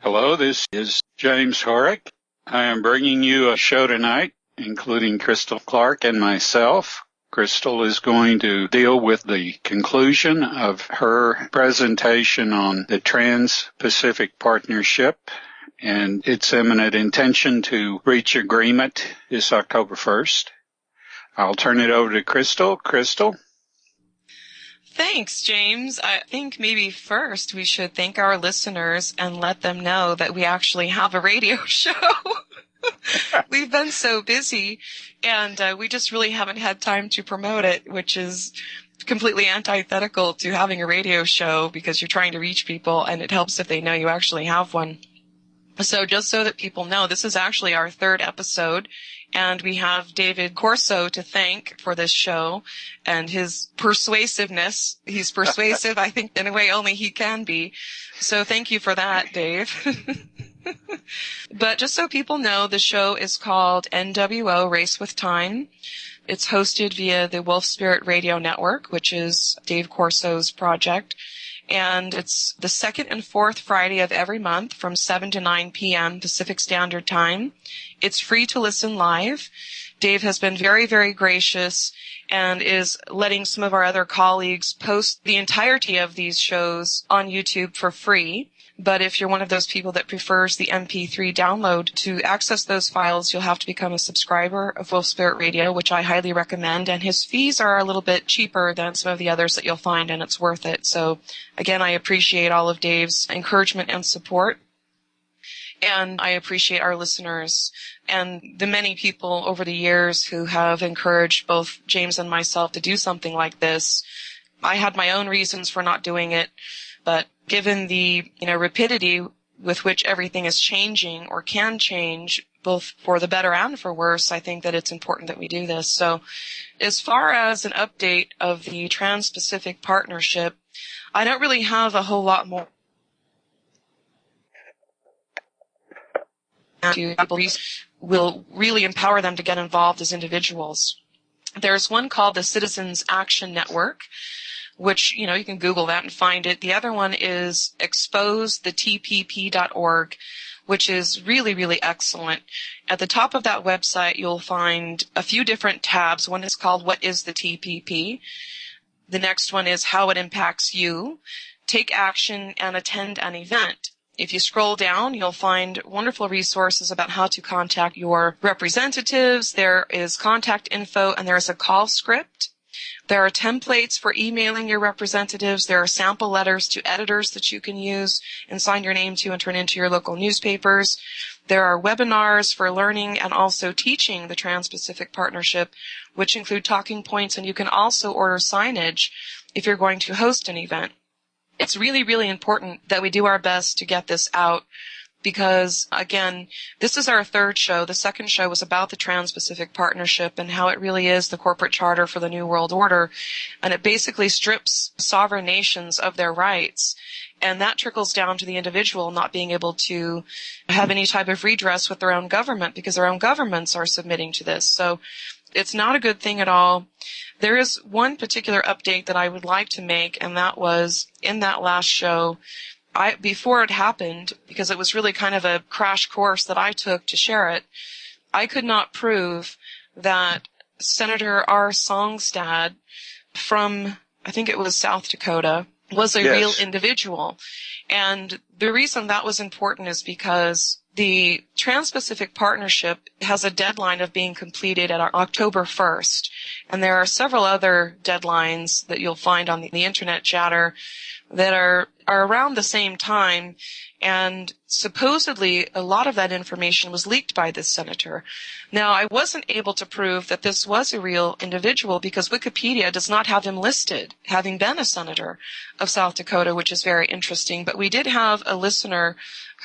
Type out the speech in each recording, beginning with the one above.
Hello, this is James Horak. I am bringing you a show tonight, including Crystal Clark and myself. Crystal is going to deal with the conclusion of her presentation on the Trans-Pacific Partnership and its imminent intention to reach agreement this October 1st. I'll turn it over to Crystal. Crystal? Thanks, James. I think maybe first we should thank our listeners and let them know that we actually have a radio show. We've been so busy, and we just really haven't had time to promote it, which is completely antithetical to having a radio show because you're trying to reach people, and it helps if they know you actually have one. So just so that people know, this is actually our third episode, and we have David Corso to thank for this show and his persuasiveness. He's persuasive, I think, in a way only he can be. So thank you for that, Dave. But just so people know, the show is called NWO Race with Time. It's hosted via the WolfSpiritRadio network, which is Dave Corso's project. And it's the second and fourth Friday of every month from 7 to 9 p.m. Pacific Standard Time. It's free to listen live. Dave has been very, very gracious and is letting some of our other colleagues post the entirety of these shows on YouTube for free. But if you're one of those people that prefers the MP3 download, to access those files, you'll have to become a subscriber of Wolf Spirit Radio, which I highly recommend. And his fees are a little bit cheaper than some of the others that you'll find, and it's worth it. So, again, I appreciate all of Dave's encouragement and support. And I appreciate our listeners and the many people over the years who have encouraged both James and myself to do something like this. I had my own reasons for not doing it, but given the, rapidity with which everything is changing or can change, both for the better and for worse, I think that it's important that we do this. So as far as an update of the Trans-Pacific Partnership, I don't really have a whole lot more. Will really empower them to get involved as individuals. There's one called the Citizens Action Network, which, you can Google that and find it. The other one is exposethetpp.org, which is really, really excellent. At the top of that website, you'll find a few different tabs. One is called What is the TPP? The next one is How it impacts you, Take action, and attend an event. If you scroll down, you'll find wonderful resources about how to contact your representatives. There is contact info, and there is a call script. There are templates for emailing your representatives. There are sample letters to editors that you can use and sign your name to and turn into your local newspapers. There are webinars for learning and also teaching the Trans-Pacific Partnership, which include talking points, and you can also order signage if you're going to host an event. It's really, really important that we do our best to get this out because, again, this is our third show. The second show was about the Trans-Pacific Partnership and how it really is the corporate charter for the New World Order. And it basically strips sovereign nations of their rights. And that trickles down to the individual not being able to have any type of redress with their own government because their own governments are submitting to this. So it's not a good thing at all. There is one particular update that I would like to make, and that was in that last show. Before it happened, because it was really kind of a crash course that I took to share it, I could not prove that Senator R. Songstad from, I think it was South Dakota, was a real individual. And the reason that was important is because the Trans-Pacific Partnership has a deadline of being completed at October 1st. And there are several other deadlines that you'll find on the internet chatter that are around the same time, and supposedly a lot of that information was leaked by this senator. Now, I wasn't able to prove that this was a real individual because Wikipedia does not have him listed, having been a senator of South Dakota, which is very interesting. But we did have a listener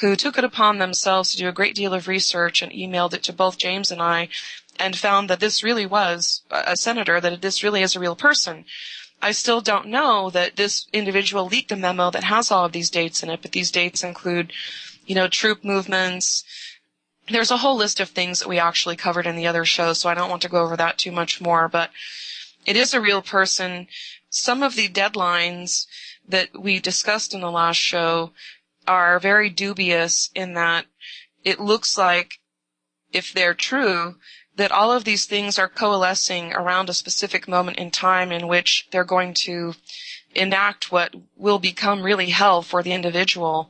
who took it upon themselves to do a great deal of research and emailed it to both James and I, and found that this really was a senator, that this really is a real person. I still don't know that this individual leaked a memo that has all of these dates in it, but these dates include, troop movements. There's a whole list of things that we actually covered in the other show, so I don't want to go over that too much more, but it is a real person. Some of the deadlines that we discussed in the last show are very dubious in that it looks like, if they're true, that all of these things are coalescing around a specific moment in time in which they're going to enact what will become really hell for the individual.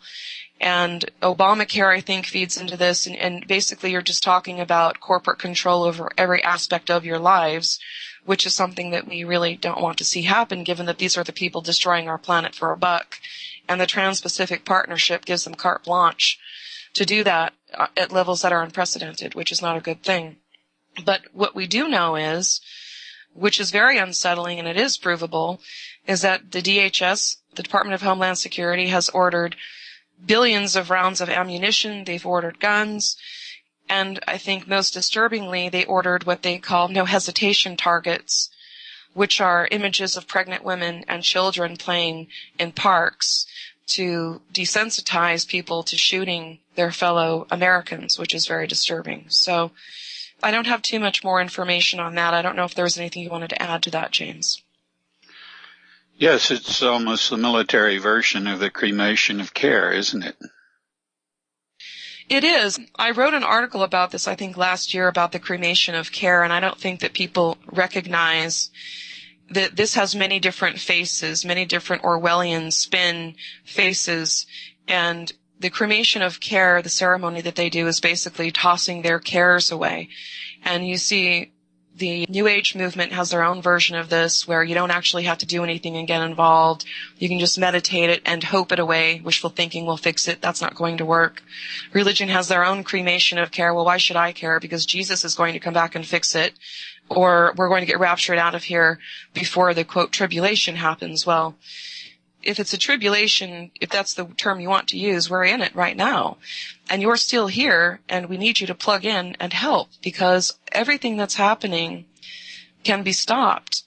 And Obamacare, I think, feeds into this, and basically you're just talking about corporate control over every aspect of your lives, which is something that we really don't want to see happen, given that these are the people destroying our planet for a buck. And the Trans-Pacific Partnership gives them carte blanche to do that at levels that are unprecedented, which is not a good thing. But what we do know is, which is very unsettling and it is provable, is that the DHS, the Department of Homeland Security, has ordered billions of rounds of ammunition. They've ordered guns. And I think most disturbingly, they ordered what they call no hesitation targets, which are images of pregnant women and children playing in parks to desensitize people to shooting their fellow Americans, which is very disturbing. So I don't have too much more information on that. I don't know if there was anything you wanted to add to that, James. Yes, it's almost the military version of the cremation of care, isn't it? It is. I wrote an article about this, I think, last year about the cremation of care, and I don't think that people recognize that this has many different faces, many different Orwellian spin faces, and the cremation of care, the ceremony that they do, is basically tossing their cares away. And you see the New Age movement has their own version of this, where you don't actually have to do anything and get involved. You can just meditate it and hope it away. Wishful thinking will fix it. That's not going to work. Religion has their own cremation of care. Well, why should I care? Because Jesus is going to come back and fix it. Or we're going to get raptured out of here before the, quote, tribulation happens. Well, if it's a tribulation, if that's the term you want to use, we're in it right now. And you're still here, and we need you to plug in and help, because everything that's happening can be stopped,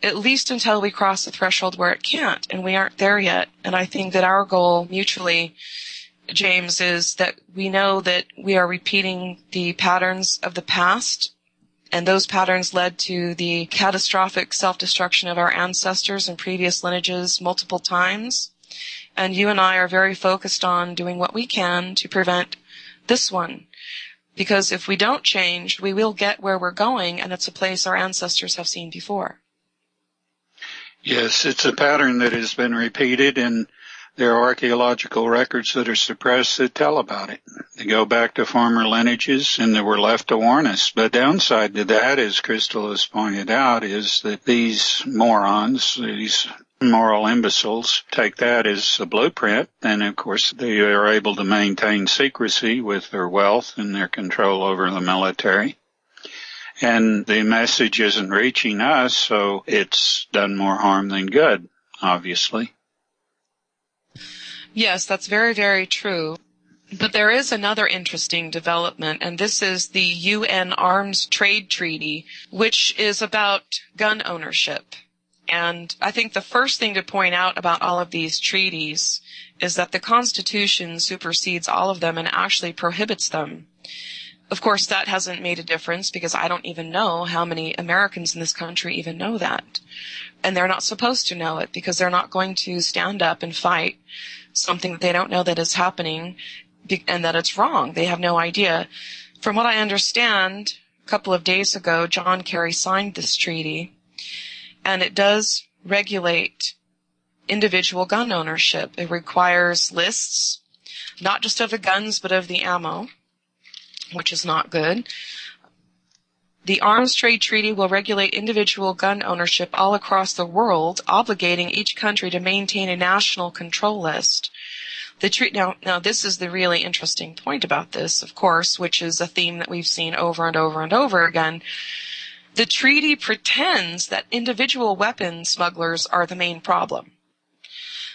at least until we cross the threshold where it can't, and we aren't there yet. And I think that our goal mutually, James, is that we know that we are repeating the patterns of the past, and those patterns led to the catastrophic self-destruction of our ancestors and previous lineages multiple times. And you and I are very focused on doing what we can to prevent this one. Because if we don't change, we will get where we're going, and it's a place our ancestors have seen before. Yes, it's a pattern that has been repeated, and there are archaeological records that are suppressed that tell about it. They go back to former lineages, and they were left to warn us. But downside to that, as Crystal has pointed out, is that these morons, these moral imbeciles, take that as a blueprint, and of course they are able to maintain secrecy with their wealth and their control over the military. And the message isn't reaching us, so it's done more harm than good, obviously. Yes, that's very, very true. But there is another interesting development, and this is the UN Arms Trade Treaty, which is about gun ownership. And I think the first thing to point out about all of these treaties is that the Constitution supersedes all of them and actually prohibits them. Of course, that hasn't made a difference, because I don't even know how many Americans in this country even know that. And they're not supposed to know it, because they're not going to stand up and fight something that they don't know that is happening and that it's wrong. They have no idea. From what I understand, a couple of days ago, John Kerry signed this treaty, and it does regulate individual gun ownership. It requires lists, not just of the guns, but of the ammo, which is not good. The Arms Trade Treaty will regulate individual gun ownership all across the world, obligating each country to maintain a national control list. Now, this is the really interesting point about this, of course, which is a theme that we've seen over and over and over again. The treaty pretends that individual weapon smugglers are the main problem.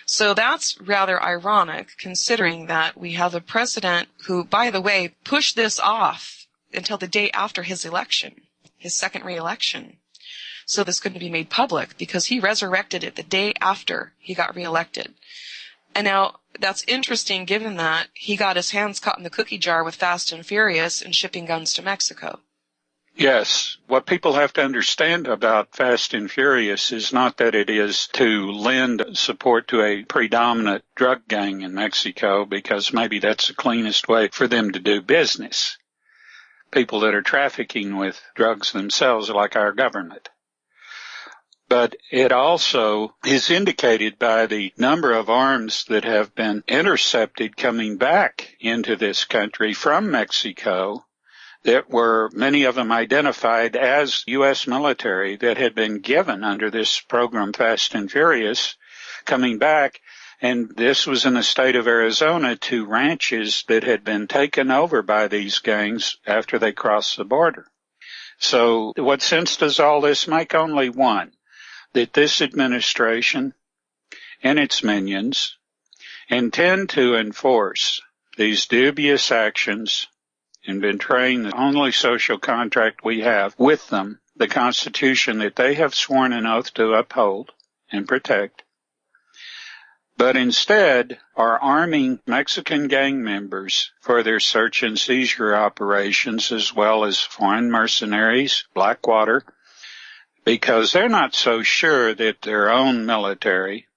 So that's rather ironic, considering that we have a president who, by the way, pushed this off until the day after his election, his second re-election, so this couldn't be made public, because he resurrected it the day after he got re-elected. And now, that's interesting, given that he got his hands caught in the cookie jar with Fast and Furious and shipping guns to Mexico. Yes. What people have to understand about Fast and Furious is not that it is to lend support to a predominant drug gang in Mexico, because maybe that's the cleanest way for them to do business. People that are trafficking with drugs themselves, like our government. But it also is indicated by the number of arms that have been intercepted coming back into this country from Mexico, that were many of them identified as U.S. military that had been given under this program Fast and Furious coming back. And this was in the state of Arizona to ranches that had been taken over by these gangs after they crossed the border. So what sense does all this make? Only one, that this administration and its minions intend to enforce these dubious actions and betraying the only social contract we have with them, the Constitution that they have sworn an oath to uphold and protect, but instead are arming Mexican gang members for their search and seizure operations, as well as foreign mercenaries, Blackwater, because they're not so sure that their own military,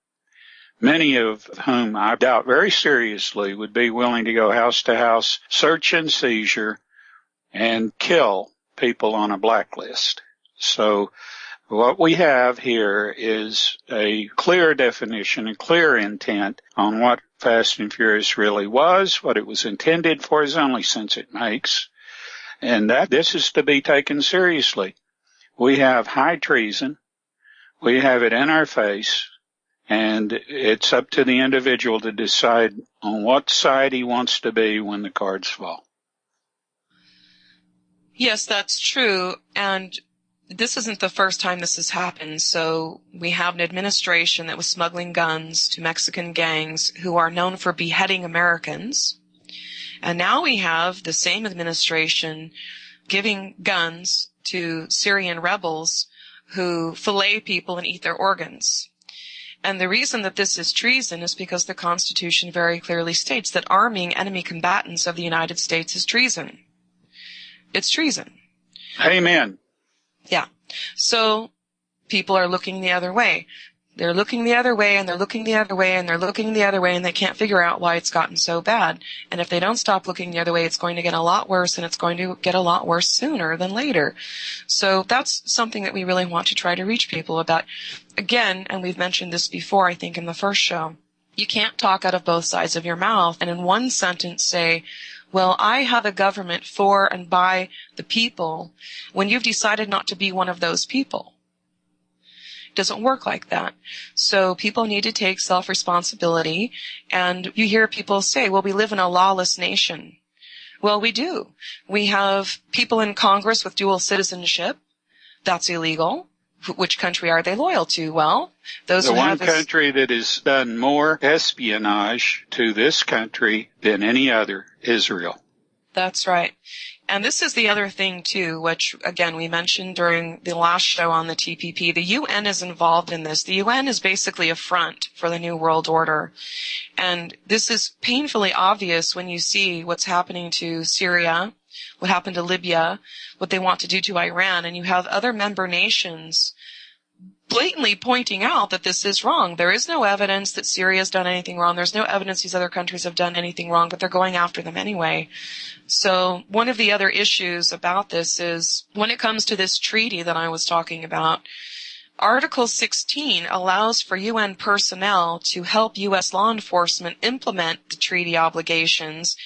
many of whom I doubt very seriously would be willing to go house to house, search and seizure, and kill people on a blacklist. So what we have here is a clear definition, a clear intent on what Fast and Furious really was, what it was intended for, is only sense it makes, and that this is to be taken seriously. We have high treason. We have it in our face. And it's up to the individual to decide on what side he wants to be when the cards fall. Yes, that's true. And this isn't the first time this has happened. So we have an administration that was smuggling guns to Mexican gangs who are known for beheading Americans. And now we have the same administration giving guns to Syrian rebels who fillet people and eat their organs. And the reason that this is treason is because the Constitution very clearly states that arming enemy combatants of the United States is treason. It's treason. Amen. Yeah. So people are looking the other way. They're looking the other way, and they're looking the other way, and they're looking the other way, and they can't figure out why it's gotten so bad. And if they don't stop looking the other way, it's going to get a lot worse, and it's going to get a lot worse sooner than later. So that's something that we really want to try to reach people about. Again, and we've mentioned this before, I think, in the first show, you can't talk out of both sides of your mouth and in one sentence say, well, I have a government for and by the people, when you've decided not to be one of those people. It doesn't work like that. So people need to take self-responsibility, and you hear people say, well, we live in a lawless nation. Well, we do. We have people in Congress with dual citizenship. That's illegal. Which country are they loyal to? Well, those the who one have country that has done more espionage to this country than any other, Israel. That's right. And this is the other thing, too, which, again, we mentioned during the last show on the TPP. The UN is involved in this. The UN is basically a front for the New World Order. And this is painfully obvious when you see what's happening to Syria, what happened to Libya, what they want to do to Iran, and you have other member nations blatantly pointing out that this is wrong. There is no evidence that Syria's done anything wrong. There's no evidence these other countries have done anything wrong, but they're going after them anyway. So one of the other issues about this is when it comes to this treaty that I was talking about, Article 16 allows for UN personnel to help U.S. law enforcement implement the treaty obligations,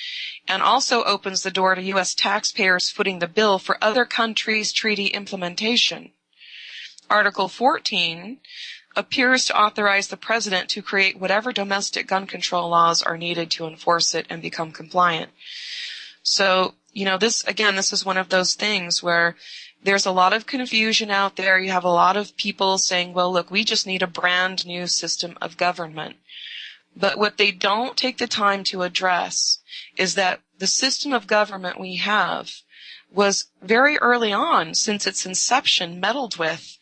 and also opens the door to U.S. taxpayers footing the bill for other countries' treaty implementation. Article 14 appears to authorize the president to create whatever domestic gun control laws are needed to enforce it and become compliant. So, this is one of those things where there's a lot of confusion out there. You have a lot of people saying, well, look, we just need a brand new system of government. But what they don't take the time to address is that the system of government we have was very early on, since its inception, meddled with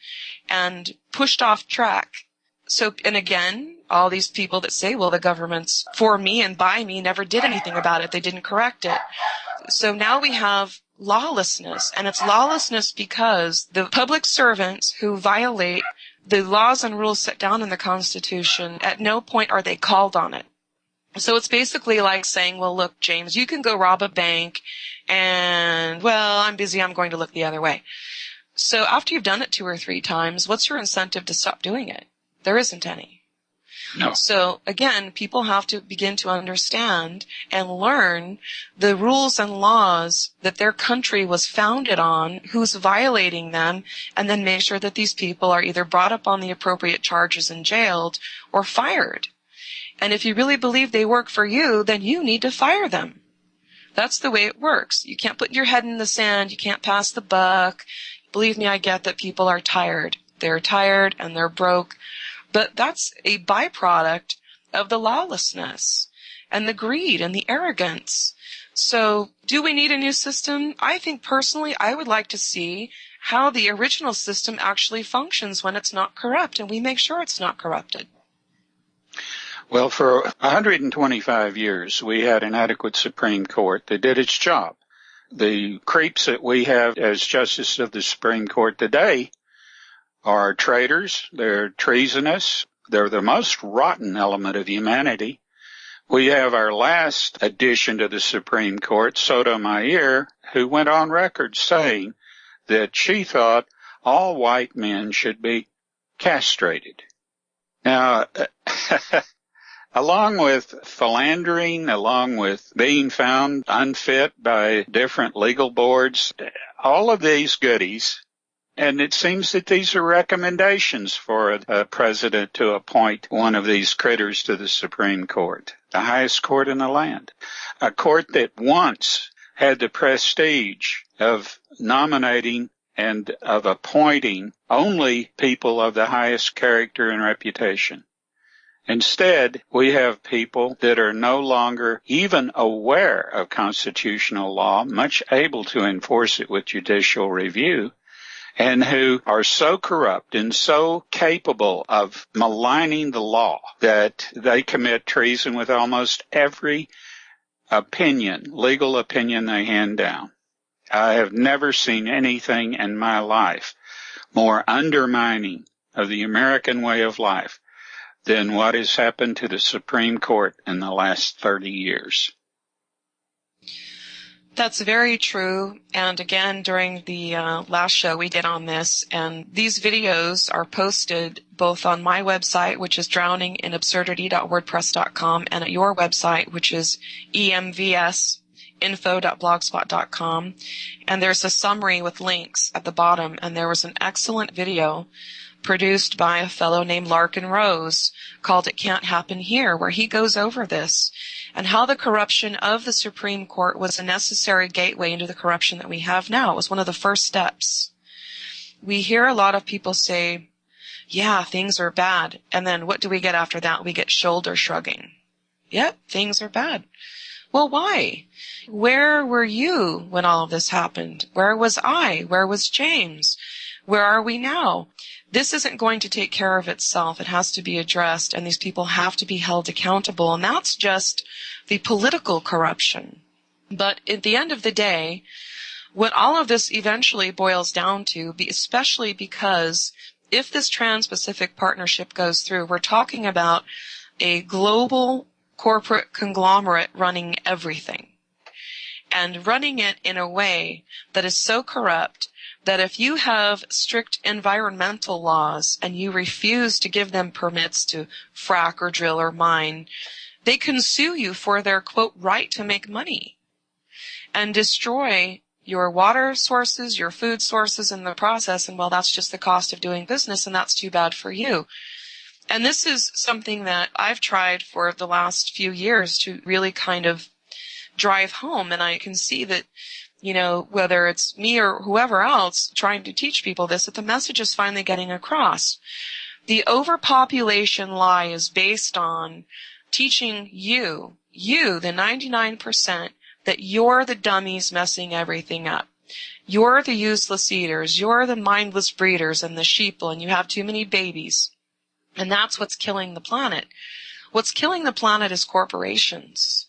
and pushed off track. So, and again, all these people that say, well, the government's for me and by me never did anything about it. They didn't correct it. So now we have lawlessness, and it's lawlessness because the public servants who violate the laws and rules set down in the Constitution, at no point are they called on it. So it's basically like saying, well, look, James, you can go rob a bank, and, well, I'm busy, I'm going to look the other way. So after you've done it 2 or 3 times, what's your incentive to stop doing it? There isn't any. No. So again, people have to begin to understand and learn the rules and laws that their country was founded on, who's violating them, and then make sure that these people are either brought up on the appropriate charges and jailed or fired. And if you really believe they work for you, then you need to fire them. That's the way it works. You can't put your head in the sand. You can't pass the buck. Believe me, I get that people are tired. They're tired and they're broke. But that's a byproduct of the lawlessness and the greed and the arrogance. So do we need a new system? I think personally I would like to see how the original system actually functions when it's not corrupt, and we make sure it's not corrupted. Well, for 125 years, we had an adequate Supreme Court that did its job. The creeps that we have as justices of the Supreme Court today are traitors, they're treasonous, they're the most rotten element of humanity. We have our last addition to the Supreme Court, Sotomayor, who went on record saying that she thought all white men should be castrated. Now, along with philandering, along with being found unfit by different legal boards, all of these goodies, and it seems that these are recommendations for a president to appoint one of these critters to the Supreme Court, the highest court in the land, a court that once had the prestige of nominating and of appointing only people of the highest character and reputation. Instead, we have people that are no longer even aware of constitutional law, much able to enforce it with judicial review, and who are so corrupt and so capable of maligning the law that they commit treason with almost every legal opinion they hand down. I have never seen anything in my life more undermining of the American way of life than what has happened to the Supreme Court in the last 30 years. That's very true. And again, during the last show we did on this, and these videos are posted both on my website, which is drowninginabsurdity.wordpress.com, and at your website, which is emvsinfo.blogspot.com. And there's a summary with links at the bottom, and there was an excellent video produced by a fellow named Larkin Rose called It Can't Happen Here, where he goes over this and how the corruption of the Supreme Court was a necessary gateway into the corruption that we have now. It was one of the first steps. We hear a lot of people say, yeah, things are bad. And then what do we get after that? We get shoulder shrugging. Yep, things are bad. Well, why? Where were you when all of this happened? Where was I? Where was James? Where are we now? This isn't going to take care of itself. It has to be addressed, and these people have to be held accountable, and that's just the political corruption. But at the end of the day, what all of this eventually boils down to, especially because if this Trans-Pacific Partnership goes through, we're talking about a global corporate conglomerate running everything, and running it in a way that is so corrupt that if you have strict environmental laws and you refuse to give them permits to frack or drill or mine, they can sue you for their, quote, right to make money and destroy your water sources, your food sources in the process. And well, that's just the cost of doing business, and that's too bad for you. And this is something that I've tried for the last few years to really kind of drive home, and I can see that, you know, whether it's me or whoever else trying to teach people this, that the message is finally getting across. The overpopulation lie is based on teaching you, the 99%, that you're the dummies messing everything up. You're the useless eaters. You're the mindless breeders and the sheeple, and you have too many babies. And that's what's killing the planet. What's killing the planet is corporations.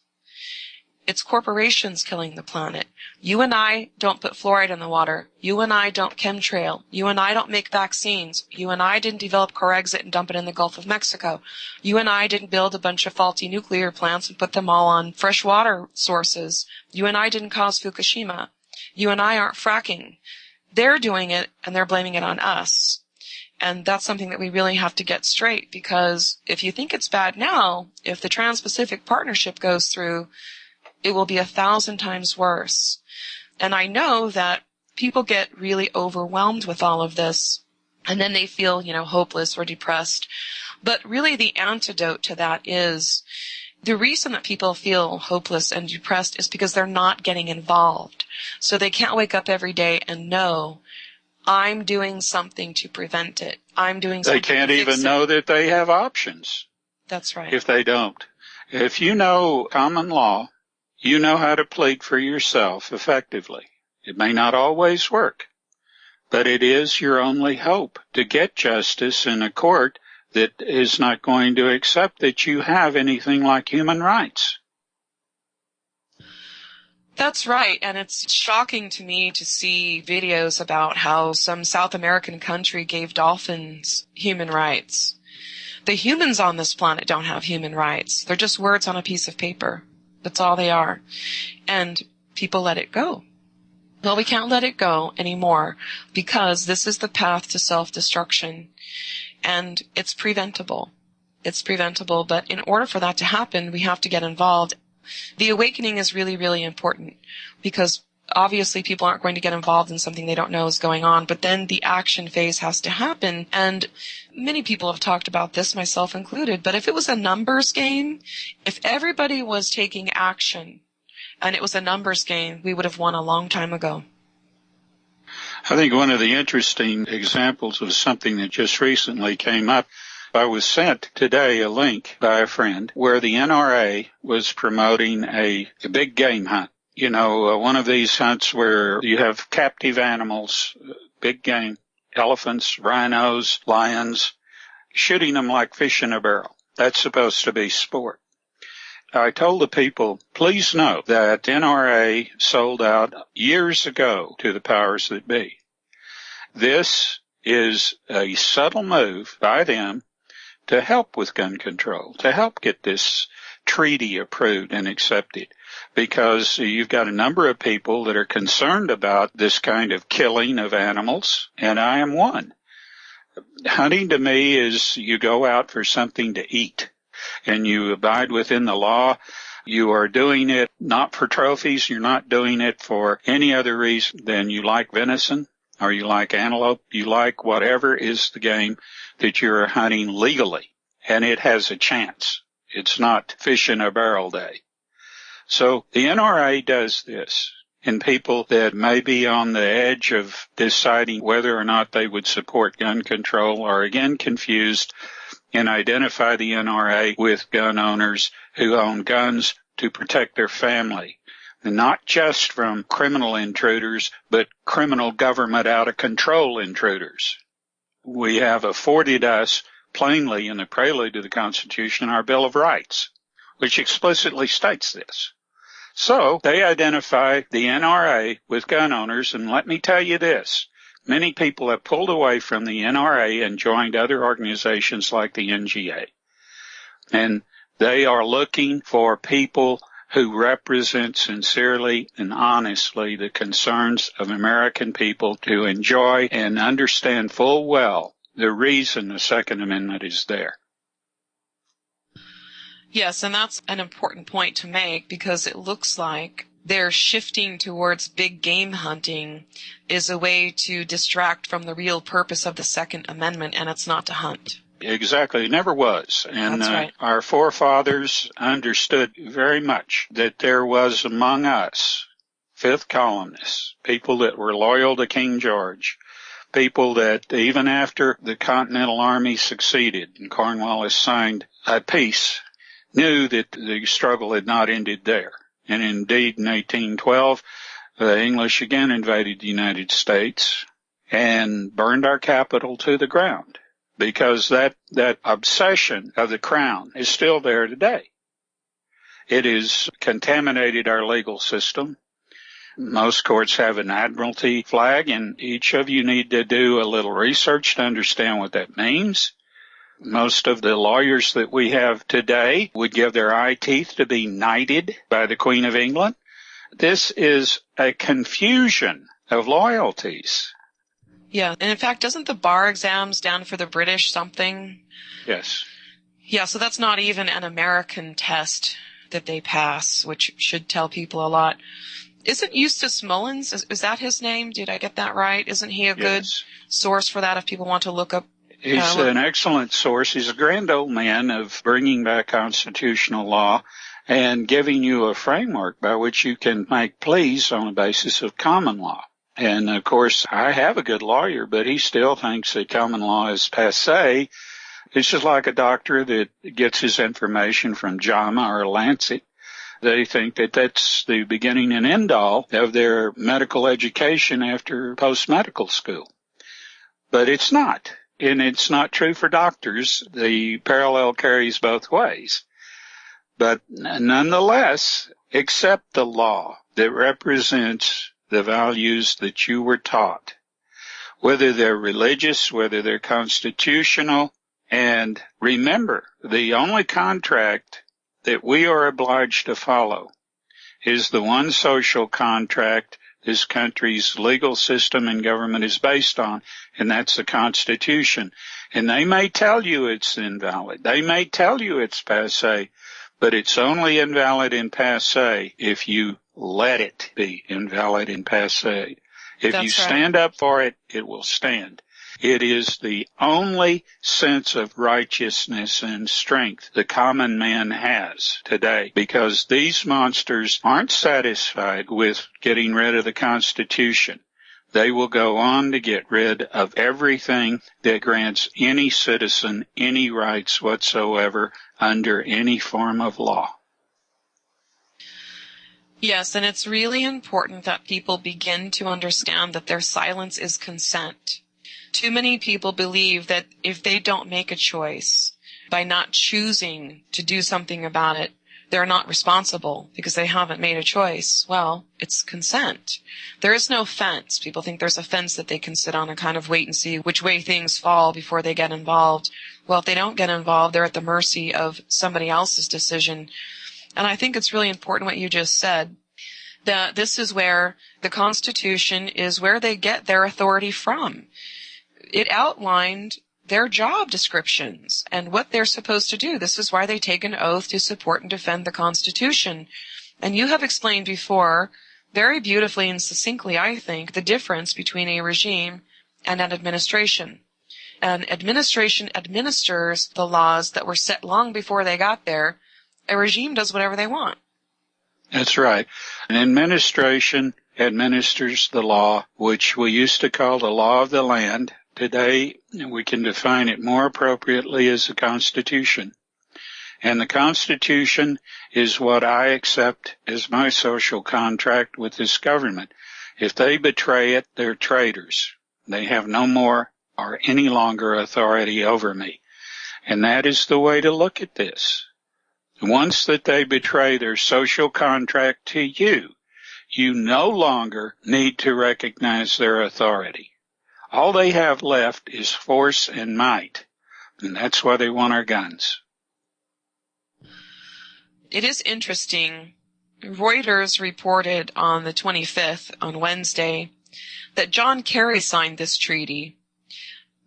It's corporations killing the planet. You and I don't put fluoride in the water. You and I don't chemtrail. You and I don't make vaccines. You and I didn't develop Corexit and dump it in the Gulf of Mexico. You and I didn't build a bunch of faulty nuclear plants and put them all on fresh water sources. You and I didn't cause Fukushima. You and I aren't fracking. They're doing it, and they're blaming it on us. And that's something that we really have to get straight, because if you think it's bad now, if the Trans-Pacific Partnership goes through, it will be 1,000 times worse. And I know that people get really overwhelmed with all of this, and then they feel, hopeless or depressed. But really the antidote to that is, the reason that people feel hopeless and depressed is because they're not getting involved. So they can't wake up every day and know, I'm doing something to prevent it. I'm doing something to fix it. They can't even know that they have options. That's right. If they don't. If you know common law, you know how to plead for yourself effectively. It may not always work, but it is your only hope to get justice in a court that is not going to accept that you have anything like human rights. That's right, and it's shocking to me to see videos about how some South American country gave dolphins human rights. The humans on this planet don't have human rights. They're just words on a piece of paper. That's all they are. And people let it go. Well, we can't let it go anymore, because this is the path to self-destruction, and it's preventable. It's preventable, but in order for that to happen, we have to get involved. The awakening is really, really important, because obviously people aren't going to get involved in something they don't know is going on, but then the action phase has to happen. And many people have talked about this, myself included, but if it was a numbers game, if everybody was taking action and it was a numbers game, we would have won a long time ago. I think one of the interesting examples of something that just recently came up, I was sent today a link by a friend where the NRA was promoting a big game hunt. One of these hunts where you have captive animals, big game, elephants, rhinos, lions, shooting them like fish in a barrel. That's supposed to be sport. I told the people, please know that NRA sold out years ago to the powers that be. This is a subtle move by them to help with gun control, to help get this treaty approved and accepted, because you've got a number of people that are concerned about this kind of killing of animals, and I am one. Hunting to me is you go out for something to eat, and you abide within the law. You are doing it not for trophies. You're not doing it for any other reason than you like venison, or you like antelope. You like whatever is the game that you're hunting legally, and it has a chance. It's not fish in a barrel day. So the NRA does this, and people that may be on the edge of deciding whether or not they would support gun control are again confused and identify the NRA with gun owners who own guns to protect their family, and not just from criminal intruders, but criminal government out-of-control intruders. We have afforded us plainly in the prelude to the Constitution our Bill of Rights, which explicitly states this. So they identify the NRA with gun owners, and let me tell you this. Many people have pulled away from the NRA and joined other organizations like the NGA. And they are looking for people who represent sincerely and honestly the concerns of American people to enjoy and understand full well the reason the Second Amendment is there. Yes, and that's an important point to make, because it looks like they're shifting towards big game hunting is a way to distract from the real purpose of the Second Amendment, and it's not to hunt. Exactly. It never was. And That's right. Our forefathers understood very much that there was among us fifth columnists, people that were loyal to King George, people that even after the Continental Army succeeded and Cornwallis signed a peace, knew that the struggle had not ended there. And indeed, in 1812, the English again invaded the United States and burned our capital to the ground, because that obsession of the crown is still there today. It has contaminated our legal system. Most courts have an admiralty flag, and each of you need to do a little research to understand what that means. Most of the lawyers that we have today would give their eye teeth to be knighted by the Queen of England. This is a confusion of loyalties. Yeah, and in fact, doesn't the bar exams down for the British something? Yes. Yeah, so that's not even an American test that they pass, which should tell people a lot. Isn't Eustace Mullins, is that his name? Did I get that right? Isn't he a good source for that if people want to look up? He's an excellent source. He's a grand old man of bringing back constitutional law and giving you a framework by which you can make pleas on the basis of common law. And, of course, I have a good lawyer, but he still thinks that common law is passé. It's just like a doctor that gets his information from JAMA or Lancet. They think that that's the beginning and end all of their medical education after post-medical school. But it's not. And it's not true for doctors. The parallel carries both ways. But nonetheless, accept the law that represents the values that you were taught, whether they're religious, whether they're constitutional. And remember, the only contract that we are obliged to follow is the one social contract this country's legal system and government is based on, and that's the Constitution. And they may tell you it's invalid. They may tell you it's passé, but it's only invalid and passé if you let it be invalid and passé. If you stand up for it, it will stand. It is the only sense of righteousness and strength the common man has today, because these monsters aren't satisfied with getting rid of the Constitution. They will go on to get rid of everything that grants any citizen any rights whatsoever under any form of law. Yes, and it's really important that people begin to understand that their silence is consent. Too many people believe that if they don't make a choice, by not choosing to do something about it, they're not responsible because they haven't made a choice. Well, it's consent. There is no fence. People think there's a fence that they can sit on and kind of wait and see which way things fall before they get involved. Well, if they don't get involved, they're at the mercy of somebody else's decision. And I think it's really important what you just said, that this is where the Constitution is where they get their authority from. It outlined their job descriptions and what they're supposed to do. This is why they take an oath to support and defend the Constitution. And you have explained before, very beautifully and succinctly, I think, the difference between a regime and an administration. An administration administers the laws that were set long before they got there. A regime does whatever they want. That's right. An administration administers the law, which we used to call the law of the land. Today, we can define it more appropriately as the Constitution. And the Constitution is what I accept as my social contract with this government. If they betray it, they're traitors. They have no more or any longer authority over me. And that is the way to look at this. Once that they betray their social contract to you, you no longer need to recognize their authority. All they have left is force and might, and that's why they want our guns. It is interesting. Reuters reported on the 25th, on Wednesday, that John Kerry signed this treaty,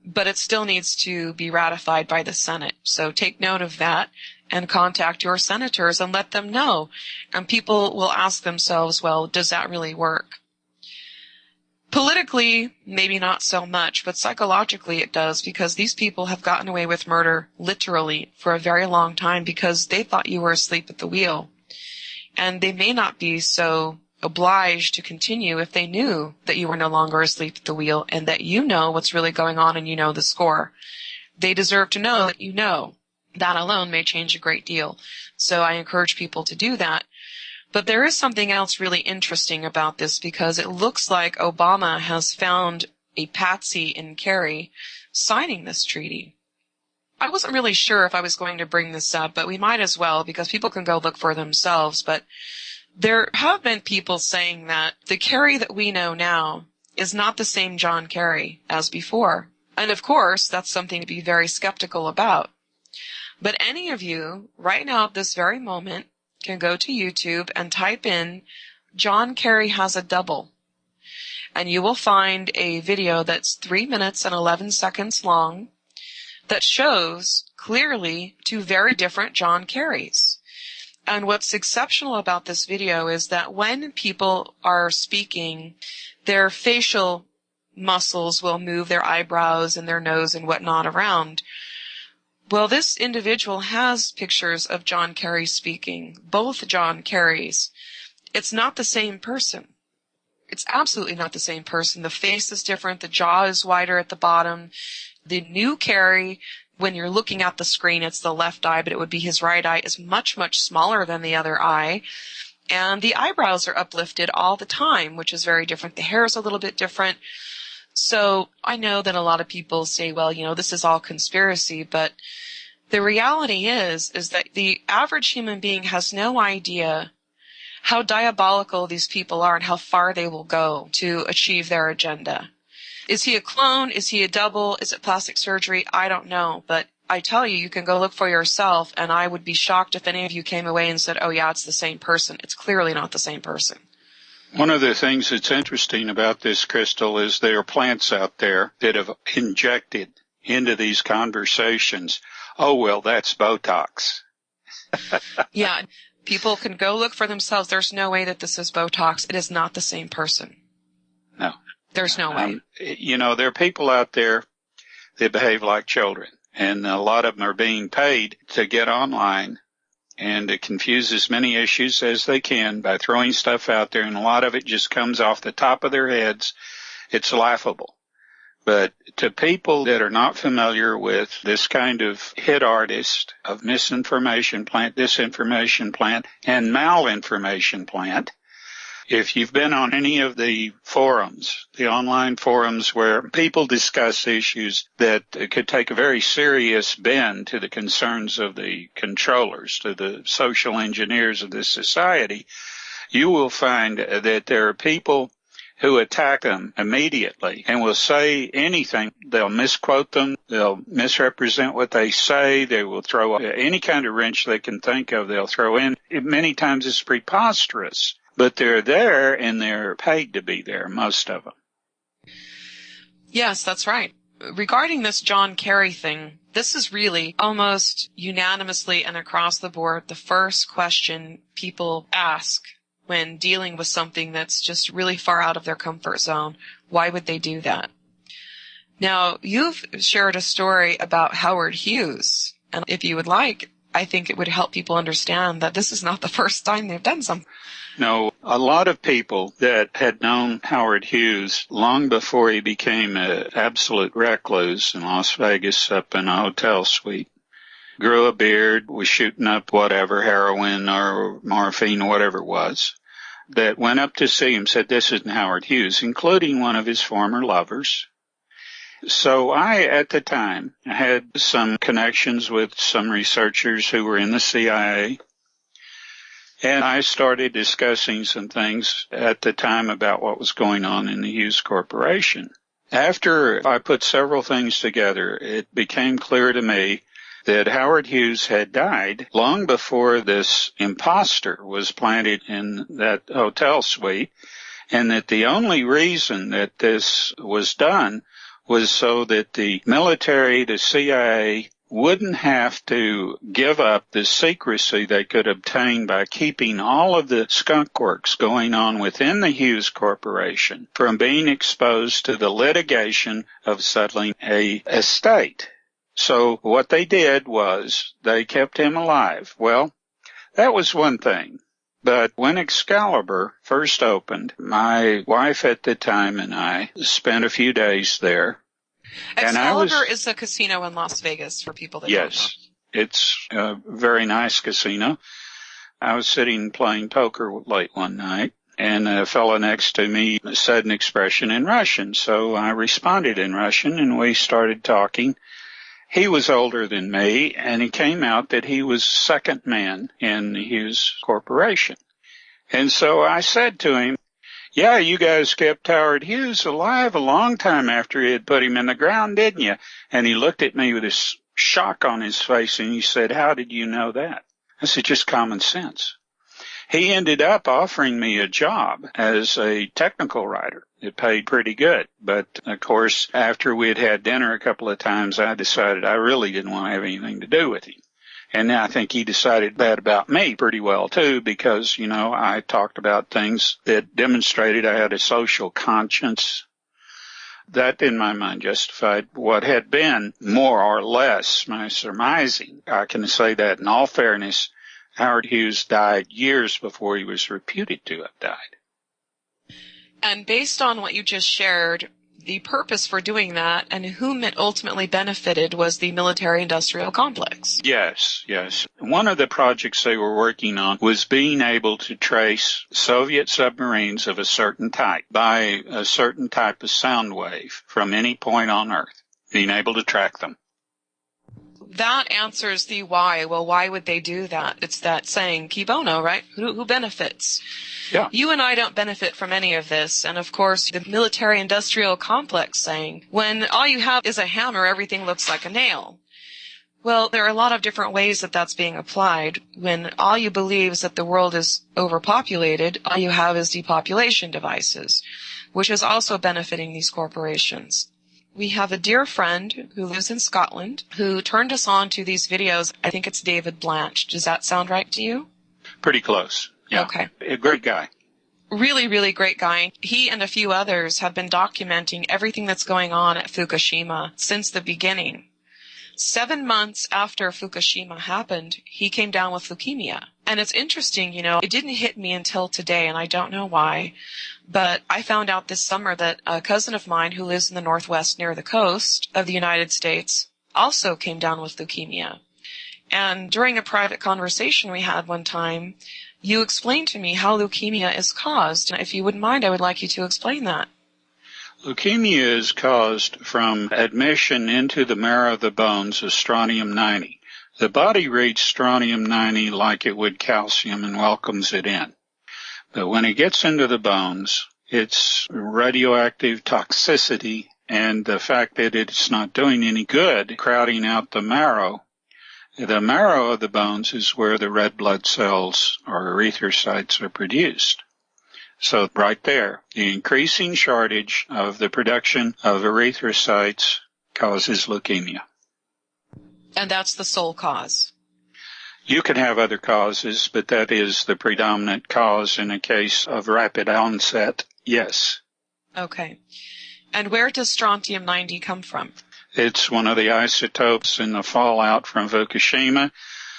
but it still needs to be ratified by the Senate. So take note of that and contact your senators and let them know. And people will ask themselves, well, does that really work? Politically, maybe not so much, but psychologically it does, because these people have gotten away with murder literally for a very long time because they thought you were asleep at the wheel. And they may not be so obliged to continue if they knew that you were no longer asleep at the wheel and that you know what's really going on and you know the score. They deserve to know that you know. That alone may change a great deal. So I encourage people to do that. But there is something else really interesting about this, because it looks like Obama has found a patsy in Kerry signing this treaty. I wasn't really sure if I was going to bring this up, but we might as well because people can go look for themselves. But there have been people saying that the Kerry that we know now is not the same John Kerry as before. And of course, that's something to be very skeptical about. But any of you, right now at this very moment, can go to YouTube and type in John Kerry has a double. And you will find a video that's 3 minutes and 11 seconds long that shows clearly two very different John Kerrys. And what's exceptional about this video is that when people are speaking, their facial muscles will move, their eyebrows and their nose and whatnot around. Well, this individual has pictures of John Kerry speaking, both John Kerrys. It's not the same person. It's absolutely not the same person. The face is different. The jaw is wider at the bottom. The new Kerry, when you're looking at the screen, it's the left eye, but it would be his right eye, is much, much smaller than the other eye. And the eyebrows are uplifted all the time, which is very different. The hair is a little bit different. So I know that a lot of people say, well, this is all conspiracy, but the reality is that the average human being has no idea how diabolical these people are and how far they will go to achieve their agenda. Is he a clone? Is he a double? Is it plastic surgery? I don't know. But I tell you, you can go look for yourself, and I would be shocked if any of you came away and said, oh, yeah, it's the same person. It's clearly not the same person. One of the things that's interesting about this, Crystal, is there are plants out there that have injected into these conversations, oh, well, that's Botox. Yeah, people can go look for themselves. There's no way that this is Botox. It is not the same person. No. There's no way. There are people out there that behave like children, and a lot of them are being paid to get online and to confuse as many issues as they can by throwing stuff out there, and a lot of it just comes off the top of their heads. It's laughable. But to people that are not familiar with this kind of hit artist of misinformation plant, disinformation plant, and malinformation plant, if you've been on any of the forums, the online forums where people discuss issues that could take a very serious bend to the concerns of the controllers, to the social engineers of this society, you will find that there are people who attack them immediately and will say anything. They'll misquote them. They'll misrepresent what they say. They will throw any kind of wrench they can think of. They'll throw in. Many times it's preposterous. But they're there, and they're paid to be there, most of them. Yes, that's right. Regarding this John Kerry thing, this is really almost unanimously and across the board the first question people ask when dealing with something that's just really far out of their comfort zone. Why would they do that? Now, you've shared a story about Howard Hughes, and if you would like, I think it would help people understand that this is not the first time they've done something. No, a lot of people that had known Howard Hughes long before he became an absolute recluse in Las Vegas up in a hotel suite, grew a beard, was shooting up whatever, heroin or morphine or whatever it was, that went up to see him, said, this isn't Howard Hughes, including one of his former lovers. So I, at the time, had some connections with some researchers who were in the CIA. And I started discussing some things at the time about what was going on in the Hughes Corporation. After I put several things together, it became clear to me that Howard Hughes had died long before this imposter was planted in that hotel suite, and that the only reason that this was done was so that the military, the CIA, wouldn't have to give up the secrecy they could obtain by keeping all of the skunk works going on within the Hughes Corporation from being exposed to the litigation of settling a estate. So what they did was they kept him alive. Well, that was one thing. But when Excalibur first opened, my wife at the time and I spent a few days there. Excalibur is a casino in Las Vegas for people that don't know. Yes, it's a very nice casino. I was sitting playing poker late one night, and a fellow next to me said an expression in Russian, so I responded in Russian, and we started talking. He was older than me, and it came out that he was second man in his corporation. And so I said to him, yeah, you guys kept Howard Hughes alive a long time after you had put him in the ground, didn't you? And he looked at me with this shock on his face, and he said, how did you know that? I said, just common sense. He ended up offering me a job as a technical writer. It paid pretty good. But, of course, after we had had dinner a couple of times, I decided I really didn't want to have anything to do with him. And I think he decided that about me pretty well, too, because, I talked about things that demonstrated I had a social conscience. That, in my mind, justified what had been more or less my surmising. I can say that in all fairness, Howard Hughes died years before he was reputed to have died. And based on what you just shared, the purpose for doing that and whom it ultimately benefited was the military-industrial complex. Yes. One of the projects they were working on was being able to trace Soviet submarines of a certain type by a certain type of sound wave from any point on Earth, being able to track them. That answers the why. Well, why would they do that? It's that saying, qui bono, right? Who benefits? Yeah. You and I don't benefit from any of this. And, of course, the military-industrial complex saying, when all you have is a hammer, everything looks like a nail. Well, there are a lot of different ways that that's being applied. When all you believe is that the world is overpopulated, all you have is depopulation devices, which is also benefiting these corporations. We have a dear friend who lives in Scotland who turned us on to these videos. I think it's David Blanche. Does that sound right to you? Pretty close. Yeah. Okay. A great guy. Really, really great guy. He and a few others have been documenting everything that's going on at Fukushima since the beginning. 7 months after Fukushima happened, he came down with leukemia. And it's interesting, it didn't hit me until today, and I don't know why. But I found out this summer that a cousin of mine who lives in the Northwest near the coast of the United States also came down with leukemia. And during a private conversation we had one time, you explained to me how leukemia is caused. And if you wouldn't mind, I would like you to explain that. Leukemia is caused from admission into the marrow of the bones of strontium-90. The body reads strontium-90 like it would calcium and welcomes it in. But when it gets into the bones, its radioactive toxicity and the fact that it's not doing any good, crowding out the marrow of the bones is where the red blood cells or erythrocytes are produced. So right there, the increasing shortage of the production of erythrocytes causes leukemia. And that's the sole cause. You can have other causes, but that is the predominant cause in a case of rapid onset, yes. Okay. And where does strontium-90 come from? It's one of the isotopes in the fallout from Fukushima,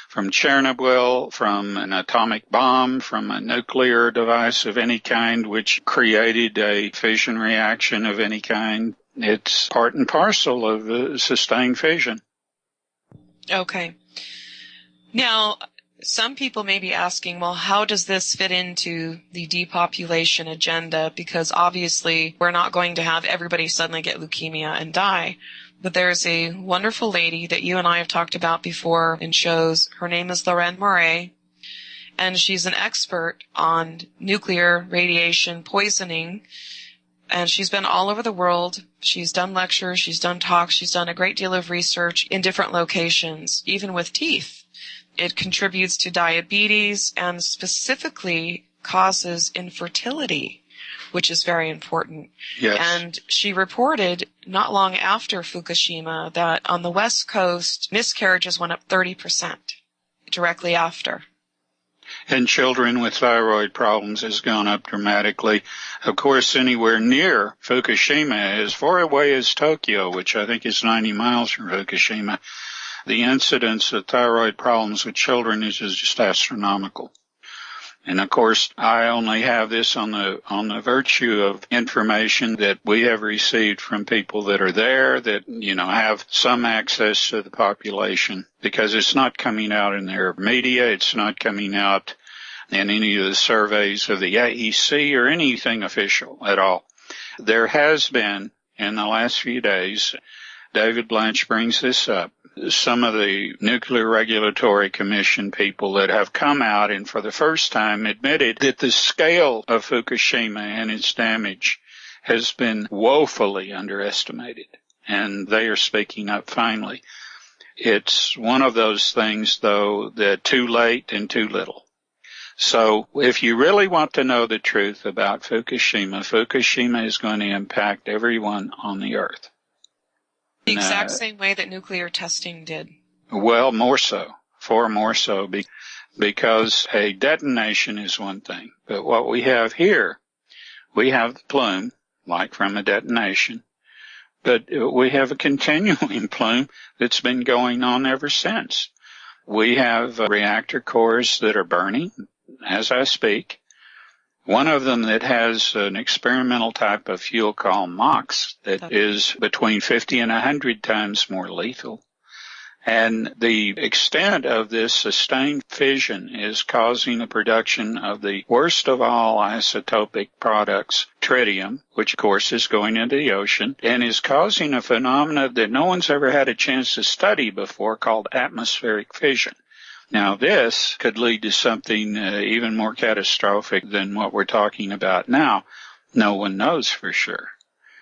from Chernobyl, from an atomic bomb, from a nuclear device of any kind which created a fission reaction of any kind. It's part and parcel of sustained fission. Okay. Now, some people may be asking, well, how does this fit into the depopulation agenda? Because obviously we're not going to have everybody suddenly get leukemia and die. But there's a wonderful lady that you and I have talked about before in shows. Her name is Lorraine Moret, and she's an expert on nuclear radiation poisoning. And she's been all over the world. She's done lectures, she's done talks, she's done a great deal of research in different locations, even with teeth. It contributes to diabetes and specifically causes infertility, which is very important. Yes. And she reported not long after Fukushima that on the West Coast, miscarriages went up 30% directly after. And children with thyroid problems has gone up dramatically. Of course, anywhere near Fukushima, as far away as Tokyo, which I think is 90 miles from Fukushima, the incidence of thyroid problems with children is just astronomical. And of course, I only have this on the virtue of information that we have received from people that are there that, have some access to the population, because it's not coming out in their media. It's not coming out in any of the surveys of the AEC or anything official at all. There has been, in the last few days, David Blanche brings this up, some of the Nuclear Regulatory Commission people that have come out and for the first time admitted that the scale of Fukushima and its damage has been woefully underestimated. And they are speaking up finally. It's one of those things, though, that too late and too little. So if you really want to know the truth about Fukushima, Fukushima is going to impact everyone on the earth. The exact same way that nuclear testing did. Well, more so, far more so, because a detonation is one thing. But what we have here, we have the plume, like from a detonation, but we have a continuing plume that's been going on ever since. We have reactor cores that are burning as I speak. One of them that has an experimental type of fuel called MOX that is between 50 and 100 times more lethal. And the extent of this sustained fission is causing the production of the worst of all isotopic products, tritium, which of course is going into the ocean, and is causing a phenomenon that no one's ever had a chance to study before called atmospheric fission. Now, this could lead to something even more catastrophic than what we're talking about now. No one knows for sure.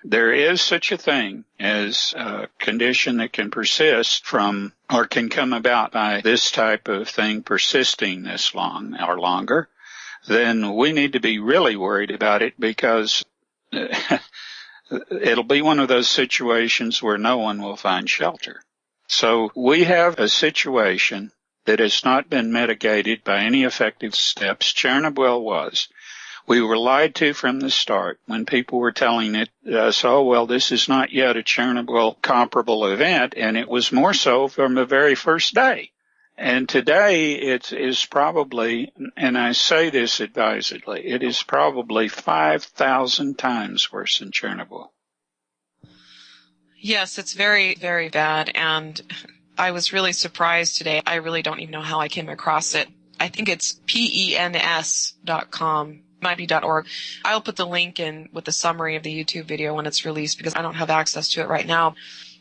There is such a thing as a condition that can persist from or can come about by this type of thing persisting this long or longer. Then we need to be really worried about it because it'll be one of those situations where no one will find shelter. So we have a situation that has not been mitigated by any effective steps. Chernobyl was. We were lied to from the start when people were telling us, oh, well, this is not yet a Chernobyl comparable event, and it was more so from the very first day. And today it is probably, and I say this advisedly, it is probably 5,000 times worse than Chernobyl. Yes, it's very, very bad, and I was really surprised today. I really don't even know how I came across it. I think it's pens.com. Might be .org. I'll put the link in with the summary of the YouTube video when it's released because I don't have access to it right now.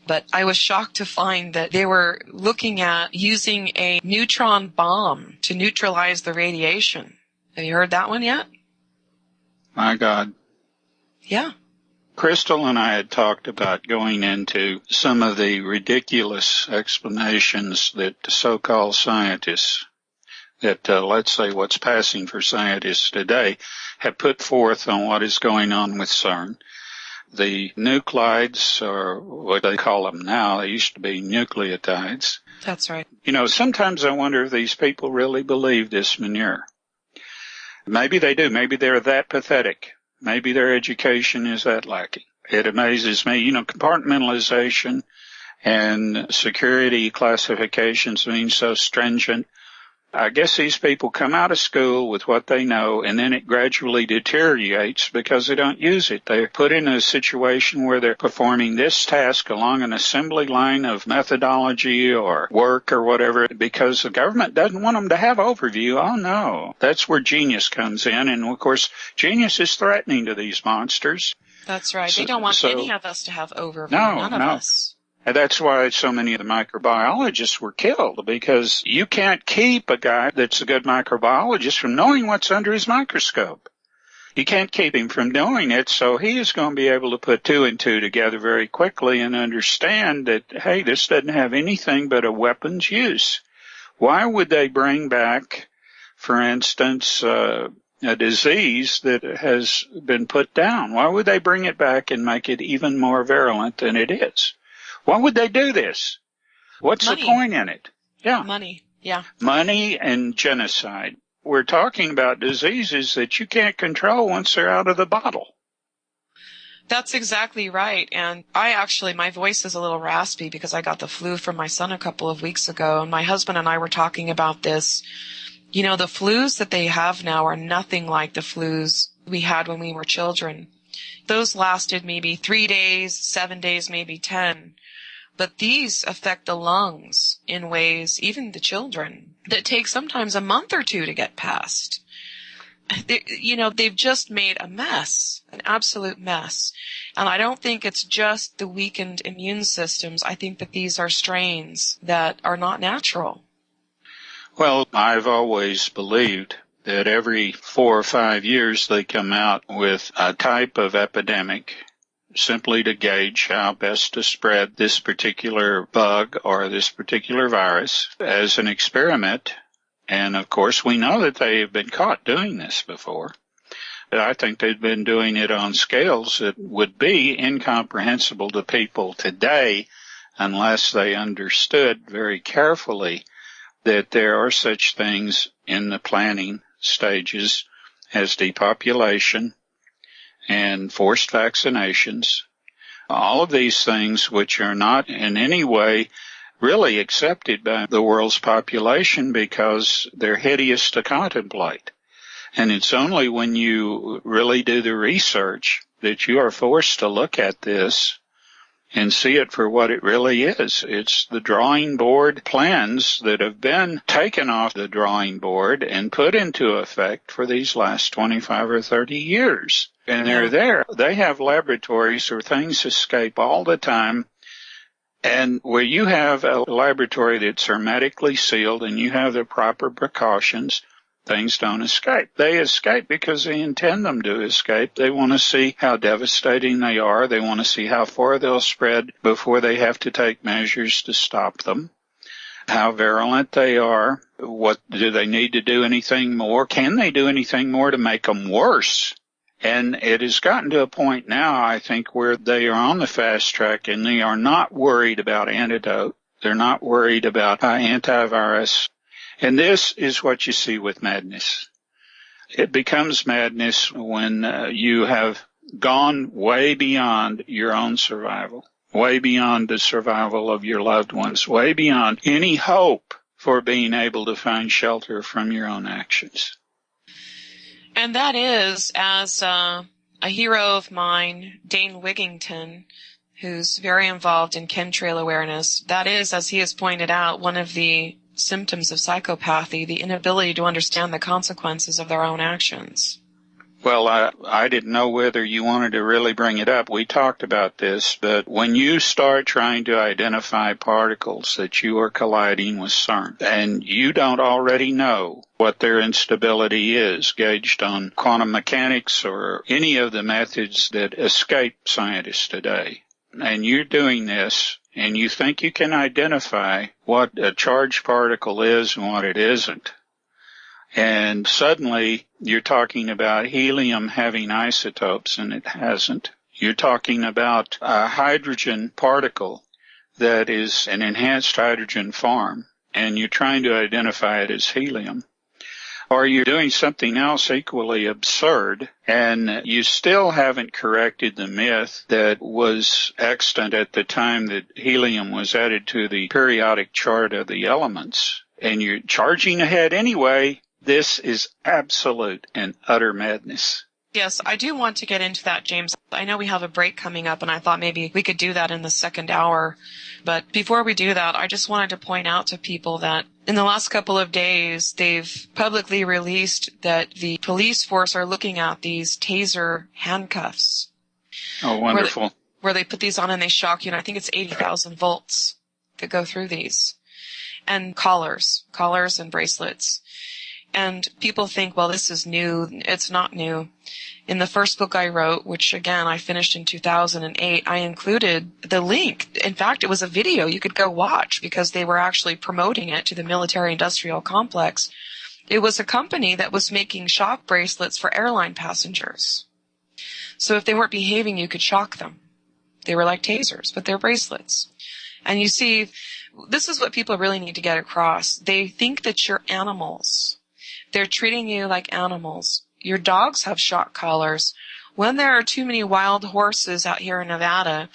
But I was shocked to find that they were looking at using a neutron bomb to neutralize the radiation. Have you heard that one yet? My God. Yeah. Crystal and I had talked about going into some of the ridiculous explanations that so-called scientists that, let's say, what's passing for scientists today, have put forth on what is going on with CERN. The nuclides, or what they call them now, they used to be nucleotides. That's right. You know, sometimes I wonder if these people really believe this manure. Maybe they do. Maybe they're that pathetic. Maybe their education is that lacking. It amazes me. You know, compartmentalization and security classifications being so stringent. I guess these people come out of school with what they know, and then it gradually deteriorates because they don't use it. They're put in a situation where they're performing this task along an assembly line of methodology or work or whatever because the government doesn't want them to have overview. Oh, no. That's where genius comes in, and, of course, genius is threatening to these monsters. That's right. They don't want any of us to have overview. None of us. And that's why so many of the microbiologists were killed, because you can't keep a guy that's a good microbiologist from knowing what's under his microscope. You can't keep him from doing it, so he is going to be able to put two and two together very quickly and understand that, hey, this doesn't have anything but a weapons use. Why would they bring back, for instance, a disease that has been put down? Why would they bring it back and make it even more virulent than it is? Why would they do this? What's the point in it? Yeah. Money. Yeah. Money and genocide. We're talking about diseases that you can't control once they're out of the bottle. That's exactly right. And my voice is a little raspy because I got the flu from my son a couple of weeks ago. And my husband and I were talking about this. You know, the flus that they have now are nothing like the flus we had when we were children. Those lasted maybe 3 days, 7 days, maybe 10. But these affect the lungs in ways, even the children, that take sometimes a month or two to get past. they've just made a mess, an absolute mess. And I don't think it's just the weakened immune systems. I think that these are strains that are not natural. Well, I've always believed that every 4 or 5 years they come out with a type of epidemic simply to gauge how best to spread this particular bug or this particular virus as an experiment. And, of course, we know that they have been caught doing this before. But I think they've been doing it on scales that would be incomprehensible to people today unless they understood very carefully that there are such things in the planning stages as depopulation and forced vaccinations. All of these things which are not in any way really accepted by the world's population because they're hideous to contemplate. And it's only when you really do the research that you are forced to look at this and see it for what it really is. It's the drawing board plans that have been taken off the drawing board and put into effect for these last 25 or 30 years. And they're there. They have laboratories where things escape all the time. And where you have a laboratory that's hermetically sealed and you have the proper precautions, things don't escape. They escape because they intend them to escape. They want to see how devastating they are. They want to see how far they'll spread before they have to take measures to stop them, how virulent they are. What do they need to do anything more? Can they do anything more to make them worse? And it has gotten to a point now, I think, where they are on the fast track and they are not worried about antidote. They're not worried about antivirus. And this is what you see with madness. It becomes madness when you have gone way beyond your own survival, way beyond the survival of your loved ones, way beyond any hope for being able to find shelter from your own actions. And that is, as a hero of mine, Dane Wigington, who's very involved in chemtrail awareness, that is, as he has pointed out, one of the symptoms of psychopathy, the inability to understand the consequences of their own actions. Well, I didn't know whether you wanted to really bring it up. We talked about this, but when you start trying to identify particles that you are colliding with CERN, and you don't already know what their instability is, gauged on quantum mechanics or any of the methods that escape scientists today, and you're doing this, and you think you can identify what a charged particle is and what it isn't, and suddenly you're talking about helium having isotopes and it hasn't. You're talking about a hydrogen particle that is an enhanced hydrogen form, and you're trying to identify it as helium. Or you're doing something else equally absurd, and you still haven't corrected the myth that was extant at the time that helium was added to the periodic chart of the elements, and you're charging ahead anyway. This is absolute and utter madness. Yes, I do want to get into that, James. I know we have a break coming up, and I thought maybe we could do that in the second hour. But before we do that, I just wanted to point out to people that in the last couple of days, they've publicly released that the police force are looking at these taser handcuffs. Oh, wonderful. Where they put these on and they shock you, and I think it's 80,000 volts that go through these. And collars and bracelets. And people think, well, this is new. It's not new. In the first book I wrote, which, again, I finished in 2008, I included the link. In fact, it was a video you could go watch because they were actually promoting it to the military-industrial complex. It was a company that was making shock bracelets for airline passengers. So if they weren't behaving, you could shock them. They were like tasers, but they're bracelets. And you see, this is what people really need to get across. They think that you're animals. They're treating you like animals. Your dogs have shock collars. When there are too many wild horses out here in Nevada,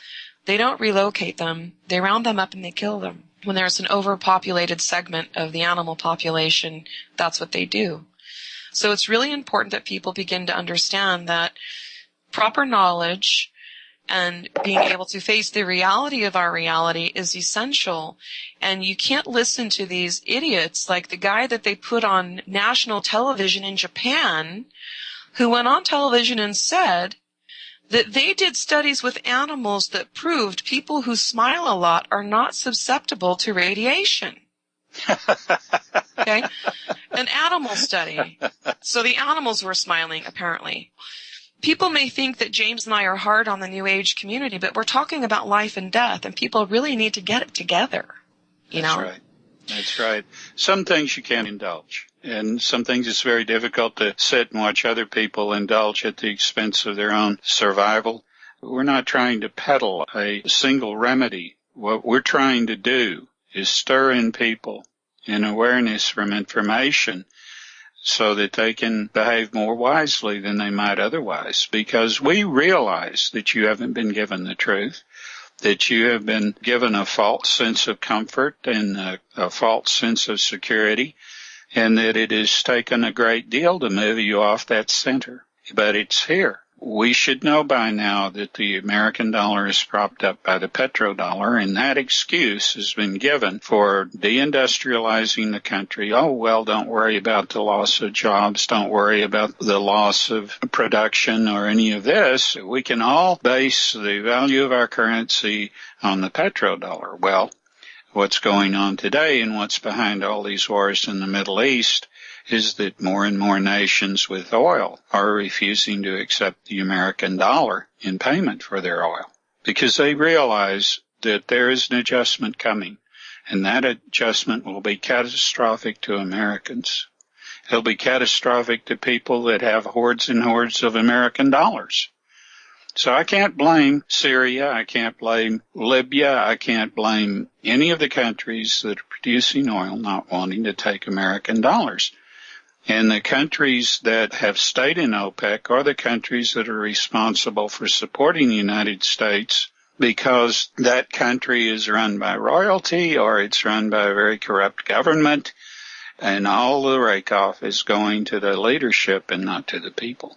they don't relocate them. They round them up and they kill them. When there's an overpopulated segment of the animal population, that's what they do. So it's really important that people begin to understand that proper knowledge And being able to face the reality of our reality is essential. And you can't listen to these idiots like the guy that they put on national television in Japan, who went on television and said that they did studies with animals that proved people who smile a lot are not susceptible to radiation. Okay? An animal study. So the animals were smiling, apparently. People may think that James and I are hard on the New Age community, but we're talking about life and death, and people really need to get it together. That's right. That's right. Some things you can't indulge, and some things it's very difficult to sit and watch other people indulge at the expense of their own survival. We're not trying to peddle a single remedy. What we're trying to do is stir in people in awareness from information so that they can behave more wisely than they might otherwise, because we realize that you haven't been given the truth, that you have been given a false sense of comfort and a false sense of security, and that it has taken a great deal to move you off that center. But it's here. We should know by now that the American dollar is propped up by the petrodollar, and that excuse has been given for deindustrializing the country. Oh, well, don't worry about the loss of jobs. Don't worry about the loss of production or any of this. We can all base the value of our currency on the petrodollar. Well, what's going on today and what's behind all these wars in the Middle East is that more and more nations with oil are refusing to accept the American dollar in payment for their oil because they realize that there is an adjustment coming, and that adjustment will be catastrophic to Americans. It'll be catastrophic to people that have hordes and hordes of American dollars. So I can't blame Syria, I can't blame Libya, I can't blame any of the countries that are producing oil not wanting to take American dollars. And the countries that have stayed in OPEC are the countries that are responsible for supporting the United States because that country is run by royalty or it's run by a very corrupt government, and all the rake-off is going to the leadership and not to the people.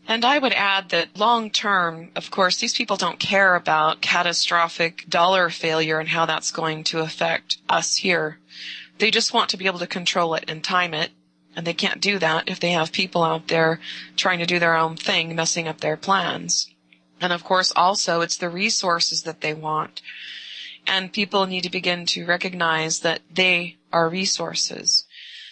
And I would add that long term, of course, these people don't care about catastrophic dollar failure and how that's going to affect us here. They just want to be able to control it and time it, and they can't do that if they have people out there trying to do their own thing, messing up their plans. And of course, also, it's the resources that they want. And people need to begin to recognize that they are resources.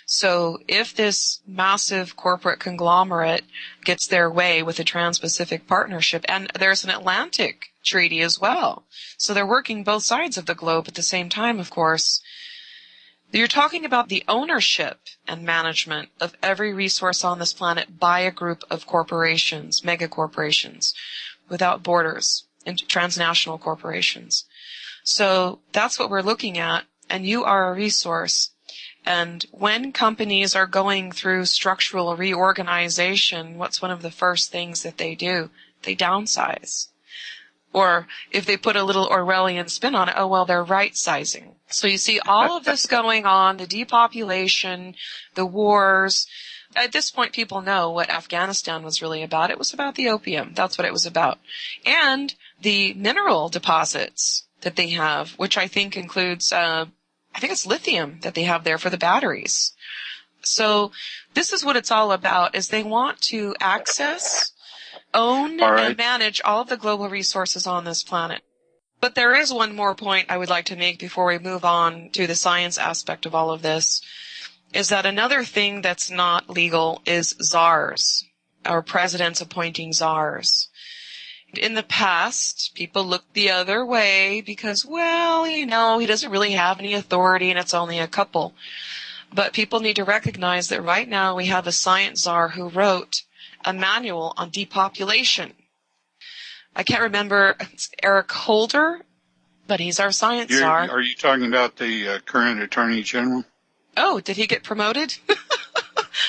So if this massive corporate conglomerate gets their way with the Trans-Pacific Partnership, and there's an Atlantic Treaty as well, so they're working both sides of the globe at the same time, of course. You're talking about the ownership and management of every resource on this planet by a group of corporations, mega corporations, without borders, and transnational corporations. So that's what we're looking at, and you are a resource. And when companies are going through structural reorganization, what's one of the first things that they do? They downsize. Or if they put a little Orwellian spin on it, oh, well, they're right-sizing. So you see all of this going on, the depopulation, the wars. At this point, people know what Afghanistan was really about. It was about the opium. That's what it was about. And the mineral deposits that they have, which I think includes, I think it's lithium that they have there for the batteries. So this is what it's all about, is they want to access, own, and manage all of the global resources on this planet. But there is one more point I would like to make before we move on to the science aspect of all of this, is that another thing that's not legal is czars, or presidents appointing czars. In the past, people looked the other way because, well, you know, he doesn't really have any authority and it's only a couple. But people need to recognize that right now we have a science czar who wrote a manual on depopulation. I can't remember, it's Eric Holder, but he's our science czar. Are you talking about the current Attorney General? Oh, did he get promoted?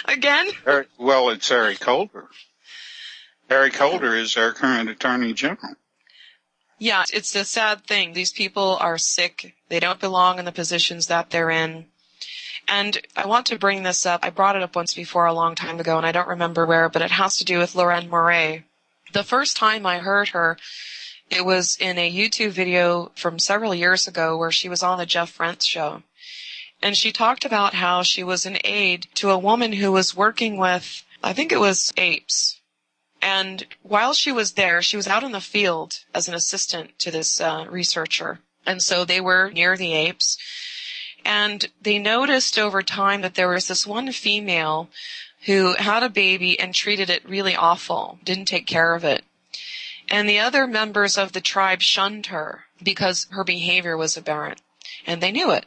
Again? Well, it's Eric Holder. Eric Holder is our current Attorney General. Yeah, it's a sad thing. These people are sick. They don't belong in the positions that they're in. And I want to bring this up. I brought it up once before a long time ago, and I don't remember where, but it has to do with Lorraine Moret. The first time I heard her, it was in a YouTube video from several years ago where she was on the Jeff Rentz show. And she talked about how she was an aide to a woman who was working with, I think it was apes. And while she was there, she was out in the field as an assistant to this researcher. And so they were near the apes. And they noticed over time that there was this one female who had a baby and treated it really awful, didn't take care of it. And the other members of the tribe shunned her because her behavior was aberrant. And they knew it.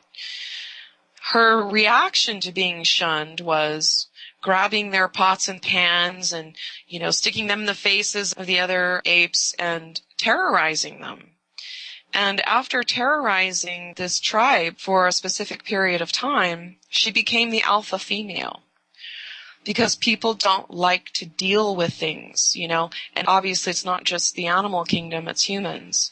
Her reaction to being shunned was grabbing their pots and pans and, sticking them in the faces of the other apes and terrorizing them. And after terrorizing this tribe for a specific period of time, she became the alpha female. Because people don't like to deal with things, and obviously it's not just the animal kingdom, it's humans.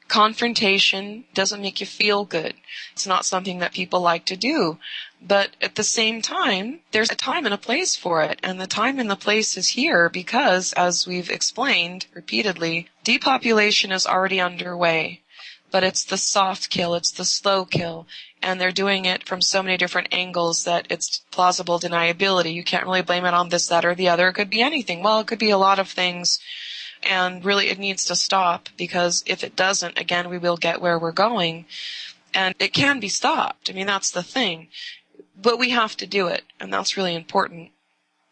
Confrontation doesn't make you feel good. It's not something that people like to do. But at the same time, there's a time and a place for it. And the time and the place is here because, as we've explained repeatedly, depopulation is already underway. But it's the soft kill, it's the slow kill. And they're doing it from so many different angles that it's plausible deniability. You can't really blame it on this, that, or the other. It could be anything. Well, it could be a lot of things. And really, it needs to stop because if it doesn't, again, we will get where we're going. And it can be stopped. I mean, that's the thing. But we have to do it, and that's really important.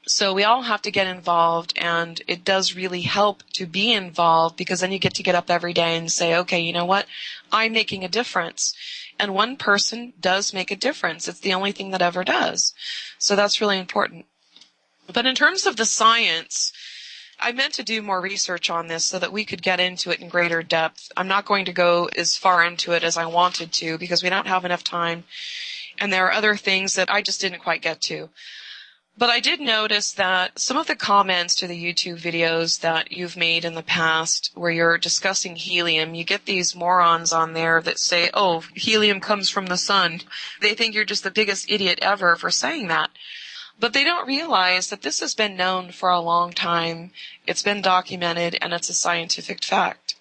So we all have to get involved, and it does really help to be involved because then you get to get up every day and say, okay, you know what? I'm making a difference. And one person does make a difference. It's the only thing that ever does. So that's really important. But in terms of the science, I meant to do more research on this so that we could get into it in greater depth. I'm not going to go as far into it as I wanted to because we don't have enough time. And there are other things that I just didn't quite get to. But I did notice that some of the comments to the YouTube videos that you've made in the past where you're discussing helium, you get these morons on there that say, oh, helium comes from the sun. They think you're just the biggest idiot ever for saying that. But they don't realize that this has been known for a long time. It's been documented, and it's a scientific fact.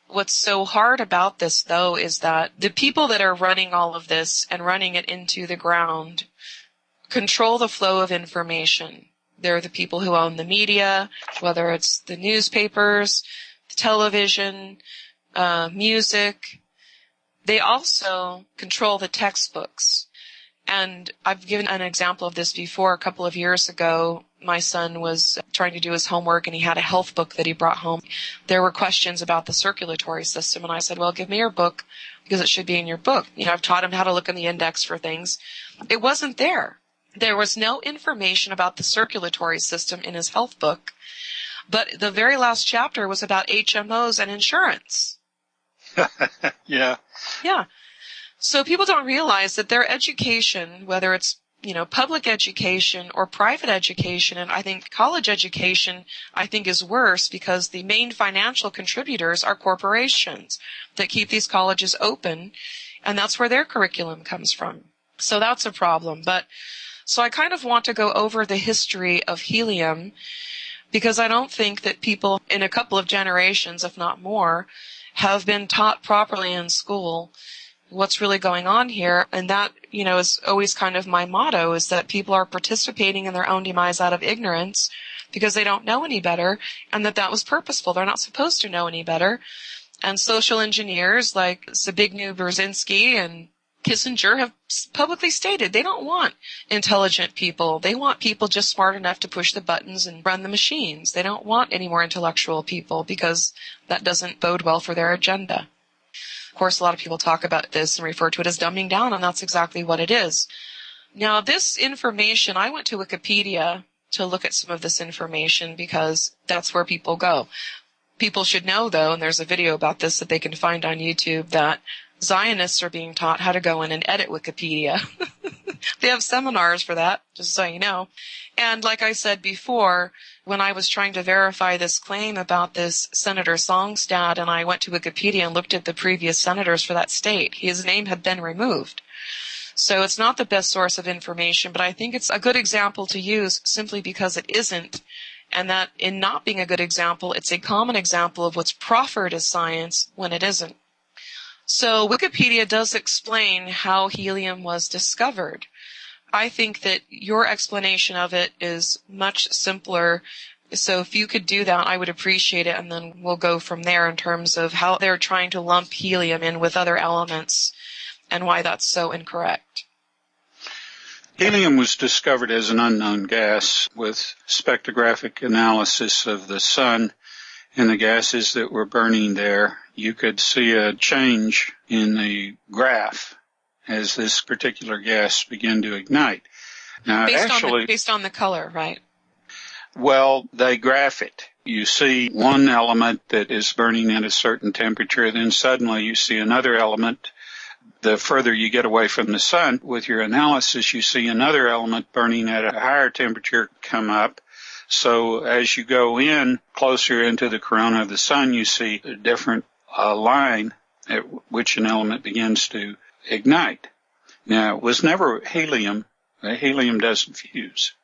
What's so hard about this, though, is that the people that are running all of this and running it into the ground control the flow of information. They're the people who own the media, whether it's the newspapers, the television, music. They also control the textbooks. And I've given an example of this before. A couple of years ago, my son was trying to do his homework, and he had a health book that he brought home. There were questions about the circulatory system, and I said, well, give me your book, because it should be in your book. I've taught him how to look in the index for things. It wasn't there. There was no information about the circulatory system in his health book, but the very last chapter was about HMOs and insurance. Yeah. Yeah. So people don't realize that their education, whether it's, public education or private education, and I think college education, is worse because the main financial contributors are corporations that keep these colleges open, and that's where their curriculum comes from. So that's a problem. So I kind of want to go over the history of helium because I don't think that people in a couple of generations, if not more, have been taught properly in school what's really going on here. And that, is always kind of my motto, is that people are participating in their own demise out of ignorance because they don't know any better, and that was purposeful. They're not supposed to know any better. And social engineers like Zbigniew Brzezinski and Kissinger have publicly stated they don't want intelligent people. They want people just smart enough to push the buttons and run the machines. They don't want any more intellectual people because that doesn't bode well for their agenda. Of course, a lot of people talk about this and refer to it as dumbing down, and that's exactly what it is. Now, this information, I went to Wikipedia to look at some of this information because that's where people go. People should know, though, and there's a video about this that they can find on YouTube, that Zionists are being taught how to go in and edit Wikipedia. They have seminars for that, just so you know. And like I said before, when I was trying to verify this claim about this Senator Songstad, and I went to Wikipedia and looked at the previous senators for that state, his name had been removed. So it's not the best source of information, but I think it's a good example to use simply because it isn't. and that in not being a good example, it's a common example of what's proffered as science when it isn't. So Wikipedia does explain how helium was discovered. I think that your explanation of it is much simpler. So if you could do that, I would appreciate it, and then we'll go from there in terms of how they're trying to lump helium in with other elements and why that's so incorrect. Helium was discovered as an unknown gas with spectrographic analysis of the sun and the gases that were burning there. You could see a change in the graph as this particular gas began to ignite. Now, based on the color, right? Well, they graph it. You see one element that is burning at a certain temperature, then suddenly you see another element. The further you get away from the sun with your analysis, you see another element burning at a higher temperature come up. So as you go in closer into the corona of the sun, you see a different line at which an element begins to ignite. Now, it was never helium. Helium doesn't fuse.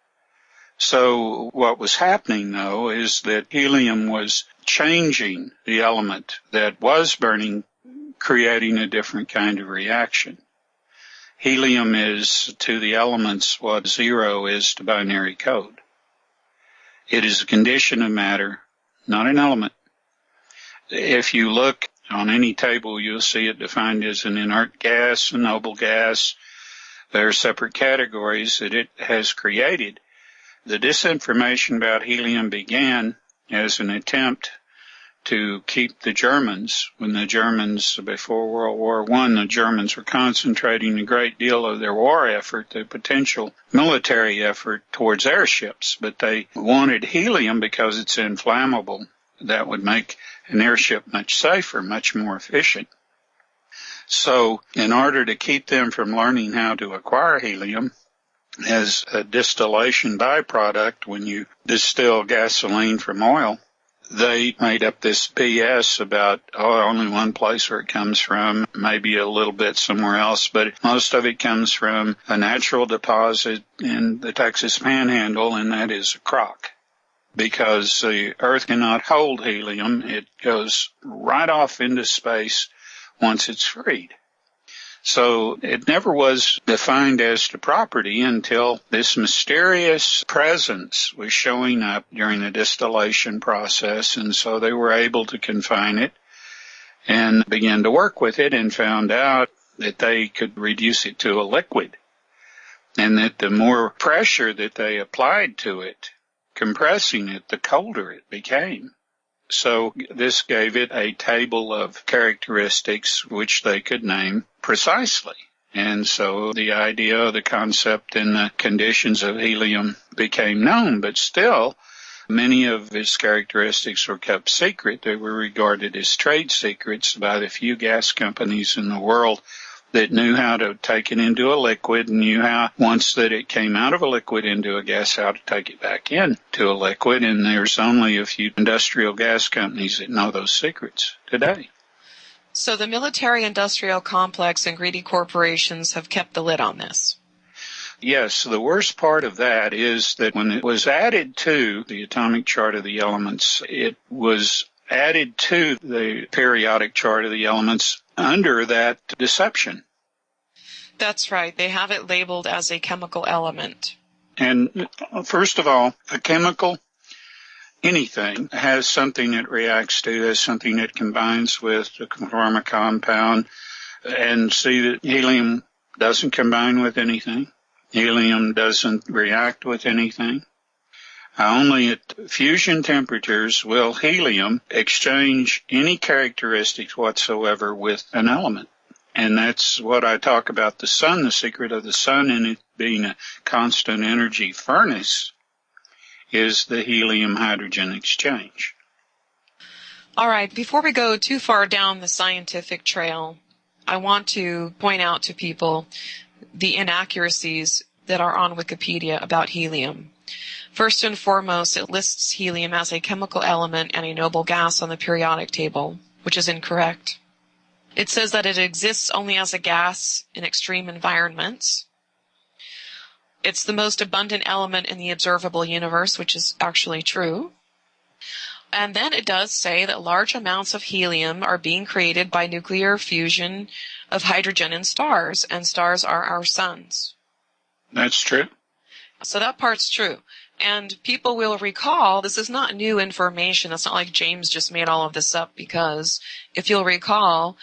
So what was happening, though, is that helium was changing the element that was burning, creating a different kind of reaction. Helium is to the elements what zero is to binary code. It is a condition of matter, not an element. If you look on any table, you'll see it defined as an inert gas, a noble gas. There are separate categories that it has created. The disinformation about helium began as an attempt to keep the Germans. When the Germans, before World War I, the Germans were concentrating a great deal of their war effort, the potential military effort, towards airships. But they wanted helium because it's inflammable. That would make an airship much safer, much more efficient. So in order to keep them from learning how to acquire helium as a distillation byproduct, when you distill gasoline from oil, they made up this BS about, only one place where it comes from, maybe a little bit somewhere else, but most of it comes from a natural deposit in the Texas Panhandle, and that is a crock. Because the Earth cannot hold helium, it goes right off into space once it's freed. So it never was defined as to property until this mysterious presence was showing up during the distillation process, and so they were able to confine it and begin to work with it and found out that they could reduce it to a liquid, and that the more pressure that they applied to it, compressing it, the colder it became. So this gave it a table of characteristics which they could name precisely. And so the idea, the concept, and the conditions of helium became known, but still many of its characteristics were kept secret. They were regarded as trade secrets by the few gas companies in the world that knew how to take it into a liquid and knew how, once that it came out of a liquid into a gas, how to take it back into a liquid. And there's only a few industrial gas companies that know those secrets today. So the military-industrial complex and greedy corporations have kept the lid on this. Yes, the worst part of that is that when it was added to the atomic chart of the elements, it was added to the periodic chart of the elements under that deception. That's right. They have it labeled as a chemical element. And first of all, a chemical, anything, has something it reacts to, has something it combines with to form a compound. And see that helium doesn't combine with anything. Helium doesn't react with anything. Only at fusion temperatures will helium exchange any characteristics whatsoever with an element. And that's what I talk about the sun, the secret of the sun, and it being a constant energy furnace, is the helium-hydrogen exchange. All right, before we go too far down the scientific trail, I want to point out to people the inaccuracies that are on Wikipedia about helium. First and foremost, it lists helium as a chemical element and a noble gas on the periodic table, which is incorrect. It says that it exists only as a gas in extreme environments. It's the most abundant element in the observable universe, which is actually true. And then it does say that large amounts of helium are being created by nuclear fusion of hydrogen in stars, and stars are our suns. That's true. So that part's true. And people will recall, this is not new information. It's not like James just made all of this up, because if you'll recall,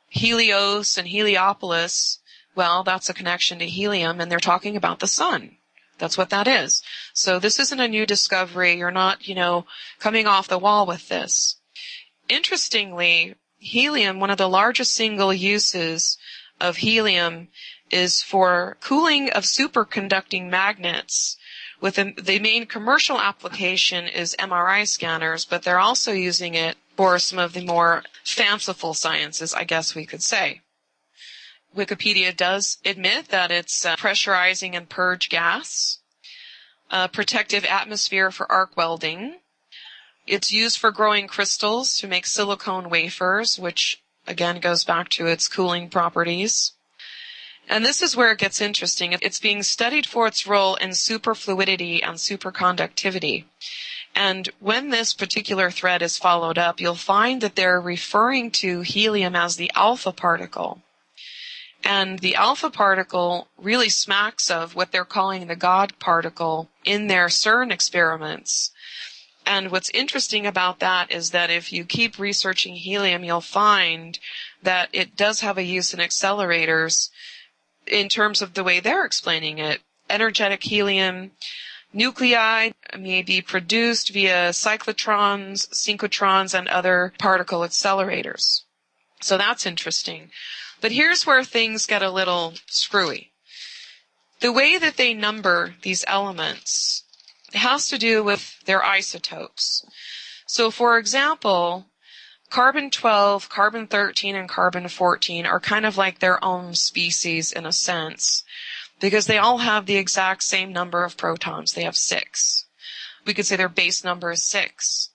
Helios and Heliopolis, well, that's a connection to helium, and they're talking about the sun. That's what that is. So this isn't a new discovery. You're not, coming off the wall with this. Interestingly, helium, one of the largest single uses of helium is for cooling of superconducting magnets. With the main commercial application is MRI scanners, but they're also using it for some of the more fanciful sciences, I guess we could say. Wikipedia does admit that it's pressurizing and purge gas, protective atmosphere for arc welding. It's used for growing crystals to make silicone wafers, which again goes back to its cooling properties. And this is where it gets interesting. It's being studied for its role in superfluidity and superconductivity. And when this particular thread is followed up, you'll find that they're referring to helium as the alpha particle. And the alpha particle really smacks of what they're calling the God particle in their CERN experiments. And what's interesting about that is that if you keep researching helium, you'll find that it does have a use in accelerators in terms of the way they're explaining it. Energetic helium nuclei may be produced via cyclotrons, synchrotrons, and other particle accelerators. So that's interesting. But here's where things get a little screwy. The way that they number these elements has to do with their isotopes. So, for example, carbon-12, carbon-13, and carbon-14 are kind of like their own species in a sense, because they all have the exact same number of protons. They have 6. We could say their base number is 6.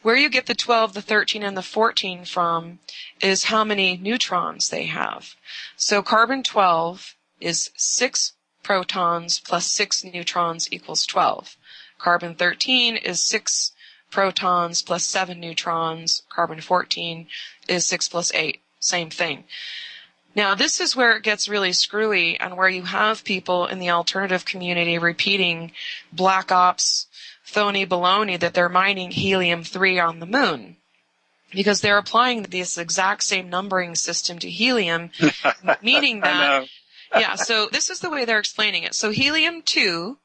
Where you get the 12, the 13, and the 14 from is how many neutrons they have. So carbon-12 is 6 protons plus 6 neutrons equals 12. Carbon-13 is 6 protons plus 7 neutrons. Carbon-14 is 6 plus 8. Same thing. Now, this is where it gets really screwy and where you have people in the alternative community repeating black ops, phony baloney that they're mining helium-3 on the moon, because they're applying this exact same numbering system to helium, meaning that, yeah, so this is the way they're explaining it. So helium-2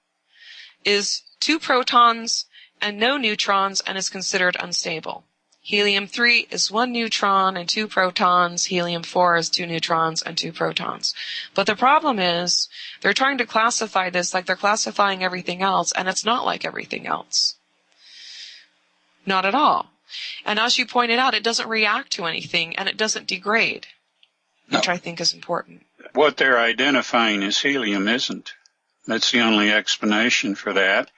is 2 protons and no neutrons and is considered unstable. Helium-3 is 1 neutron and 2 protons. Helium-4 is 2 neutrons and 2 protons. But the problem is they're trying to classify this like they're classifying everything else, and it's not like everything else. Not at all. And as you pointed out, it doesn't react to anything, and it doesn't degrade, which I think is important. What they're identifying as helium isn't. That's the only explanation for that.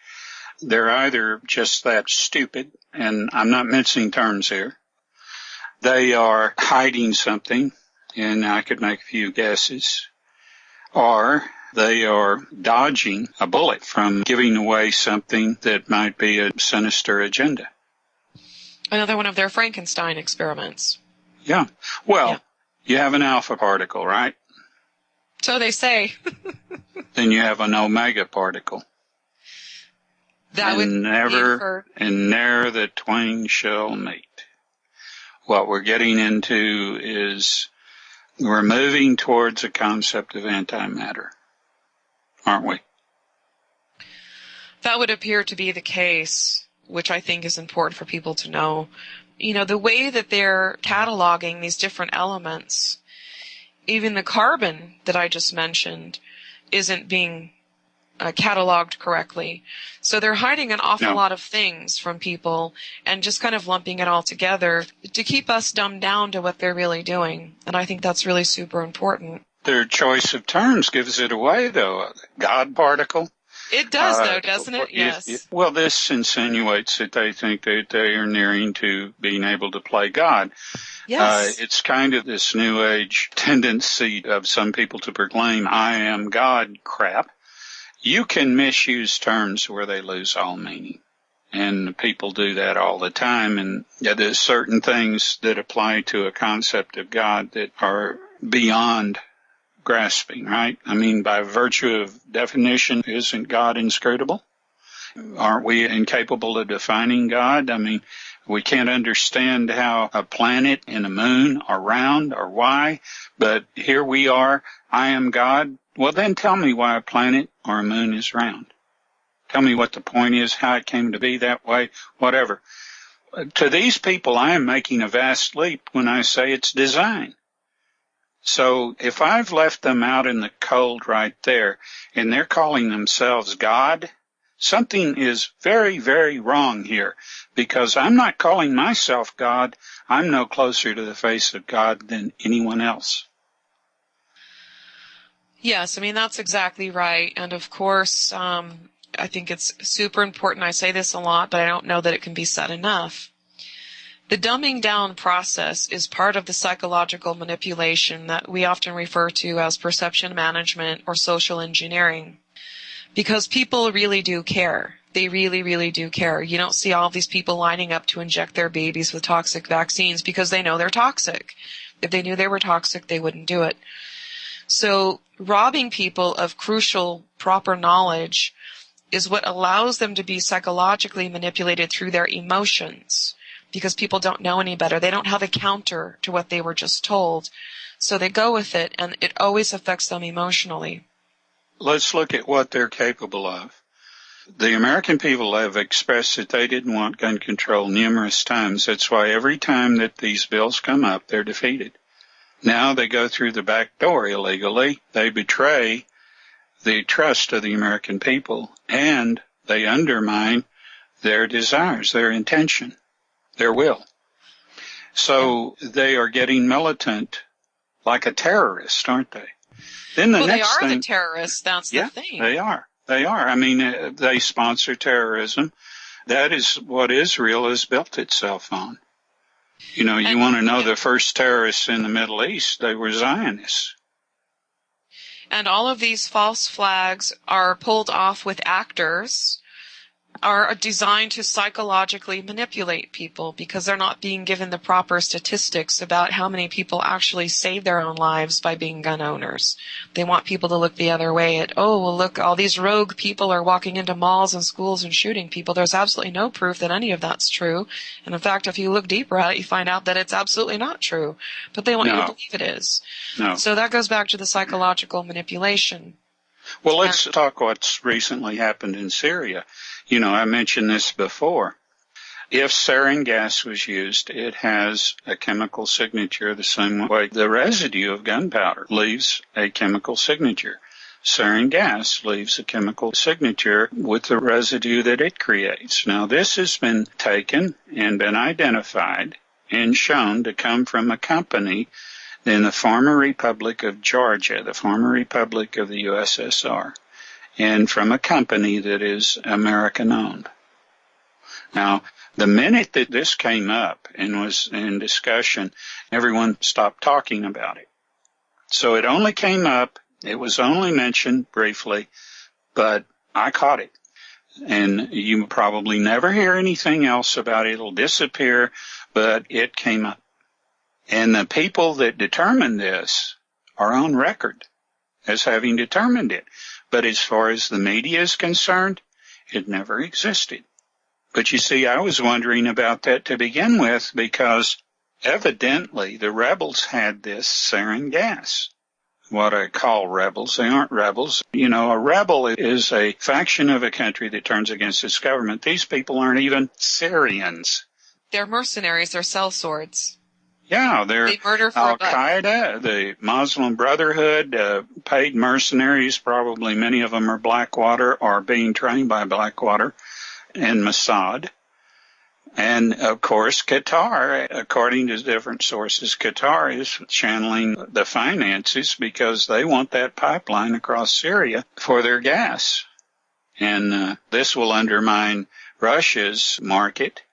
They're either just that stupid, and I'm not mincing terms here. They are hiding something, and I could make a few guesses. Or they are dodging a bullet from giving away something that might be a sinister agenda. Another one of their Frankenstein experiments. Yeah. Well, You have an alpha particle, right? So they say. Then you have an omega particle. That would never, and ne'er the twain shall meet. What we're getting into is we're moving towards a concept of antimatter, aren't we? That would appear to be the case, which I think is important for people to know. You know, the way that they're cataloging these different elements, even the carbon that I just mentioned isn't being cataloged correctly. So they're hiding an awful lot of things from people and just kind of lumping it all together to keep us dumbed down to what they're really doing. And I think that's really super important. Their choice of terms gives it away, though. God particle. It does, though, doesn't it? Yes. Well, this insinuates that they think that they are nearing to being able to play God. Yes. It's kind of this new age tendency of some people to proclaim I am God crap. You can misuse terms where they lose all meaning. And people do that all the time. And there's certain things that apply to a concept of God that are beyond grasping, right? I mean, by virtue of definition, isn't God inscrutable? Aren't we incapable of defining God? I mean, we can't understand how a planet and a moon are round or why, but here we are, I am God. Well, then tell me why a planet or a moon is round. Tell me what the point is, how it came to be that way, whatever. To these people, I am making a vast leap when I say it's design. So if I've left them out in the cold right there, and they're calling themselves God, something is very, very wrong here, because I'm not calling myself God. I'm no closer to the face of God than anyone else. Yes, I mean, that's exactly right. And of course, I think it's super important. I say this a lot, but I don't know that it can be said enough. The dumbing down process is part of the psychological manipulation that we often refer to as perception management or social engineering, because people really do care. They really, really do care. You don't see all these people lining up to inject their babies with toxic vaccines because they know they're toxic. If they knew they were toxic, they wouldn't do it. So robbing people of crucial, proper knowledge is what allows them to be psychologically manipulated through their emotions, because people don't know any better. They don't have a counter to what they were just told. So they go with it, and it always affects them emotionally. Let's look at what they're capable of. The American people have expressed that they didn't want gun control numerous times. That's why every time that these bills come up, they're defeated. Now they go through the back door illegally. They betray the trust of the American people, and they undermine their desires, their intention, their will. So they are getting militant like a terrorist, aren't they? Then the next they are thing, the terrorists. That's the thing. They are. They are. I mean, they sponsor terrorism. That is what Israel has built itself on. You know, you want to know the first terrorists in the Middle East, they were Zionists. And all of these false flags are pulled off with actors, are designed to psychologically manipulate people because they're not being given the proper statistics about how many people actually save their own lives by being gun owners. They want people to look the other way at, oh, well, look, all these rogue people are walking into malls and schools and shooting people. There's absolutely no proof that any of that's true. And in fact, if you look deeper at it, you find out that it's absolutely not true. But they want you to believe it is. No. So that goes back to the psychological manipulation. Well, let's talk what's recently happened in Syria. You know, I mentioned this before. If sarin gas was used, it has a chemical signature the same way the residue of gunpowder leaves a chemical signature. Sarin gas leaves a chemical signature with the residue that it creates. Now, this has been taken and been identified and shown to come from a company in the former Republic of Georgia, the former Republic of the USSR, and from a company that is American-owned. Now, the minute that this came up and was in discussion, everyone stopped talking about it. So it only came up, it was only mentioned briefly, but I caught it. And you probably never hear anything else about it. It'll disappear, but it came up. And the people that determined this are on record as having determined it. But as far as the media is concerned, it never existed. But you see, I was wondering about that to begin with because evidently the rebels had this sarin gas. What I call rebels, they aren't rebels. You know, a rebel is a faction of a country that turns against its government. These people aren't even Syrians. They're mercenaries. They're sellswords. Yeah, they're Al-Qaeda, the Muslim Brotherhood, paid mercenaries. Probably many of them are Blackwater or being trained by Blackwater and Mossad. And, of course, Qatar, according to different sources, Qatar is channeling the finances because they want that pipeline across Syria for their gas. And this will undermine Russia's market.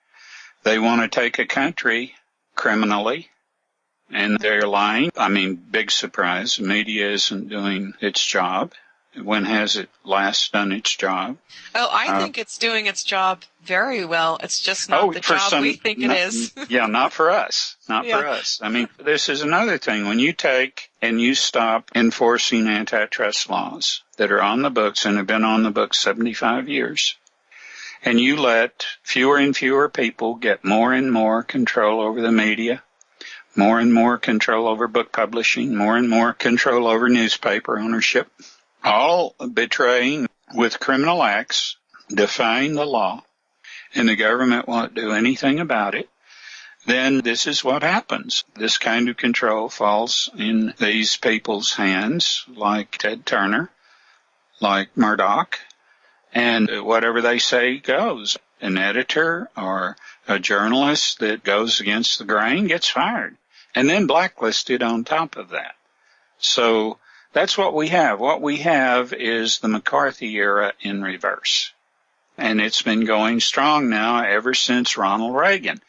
They want to take a country criminally, and they're lying. I mean, big surprise. The media isn't doing its job. When has it last done its job? Oh, I think it's doing its job very well. It's just not the job we think it is. Yeah, not for us. Not for us. I mean, this is another thing. When you take and you stop enforcing antitrust laws that are on the books and have been on the books 75 years, and you let fewer and fewer people get more and more control over the media, more and more control over book publishing, more and more control over newspaper ownership, all betraying with criminal acts, defying the law, and the government won't do anything about it, then this is what happens. This kind of control falls in these people's hands, like Ted Turner, like Murdoch, and whatever they say goes. An editor or a journalist that goes against the grain gets fired, and then blacklisted on top of that. So that's what we have. What we have is the McCarthy era in reverse. And it's been going strong now ever since Ronald Reagan.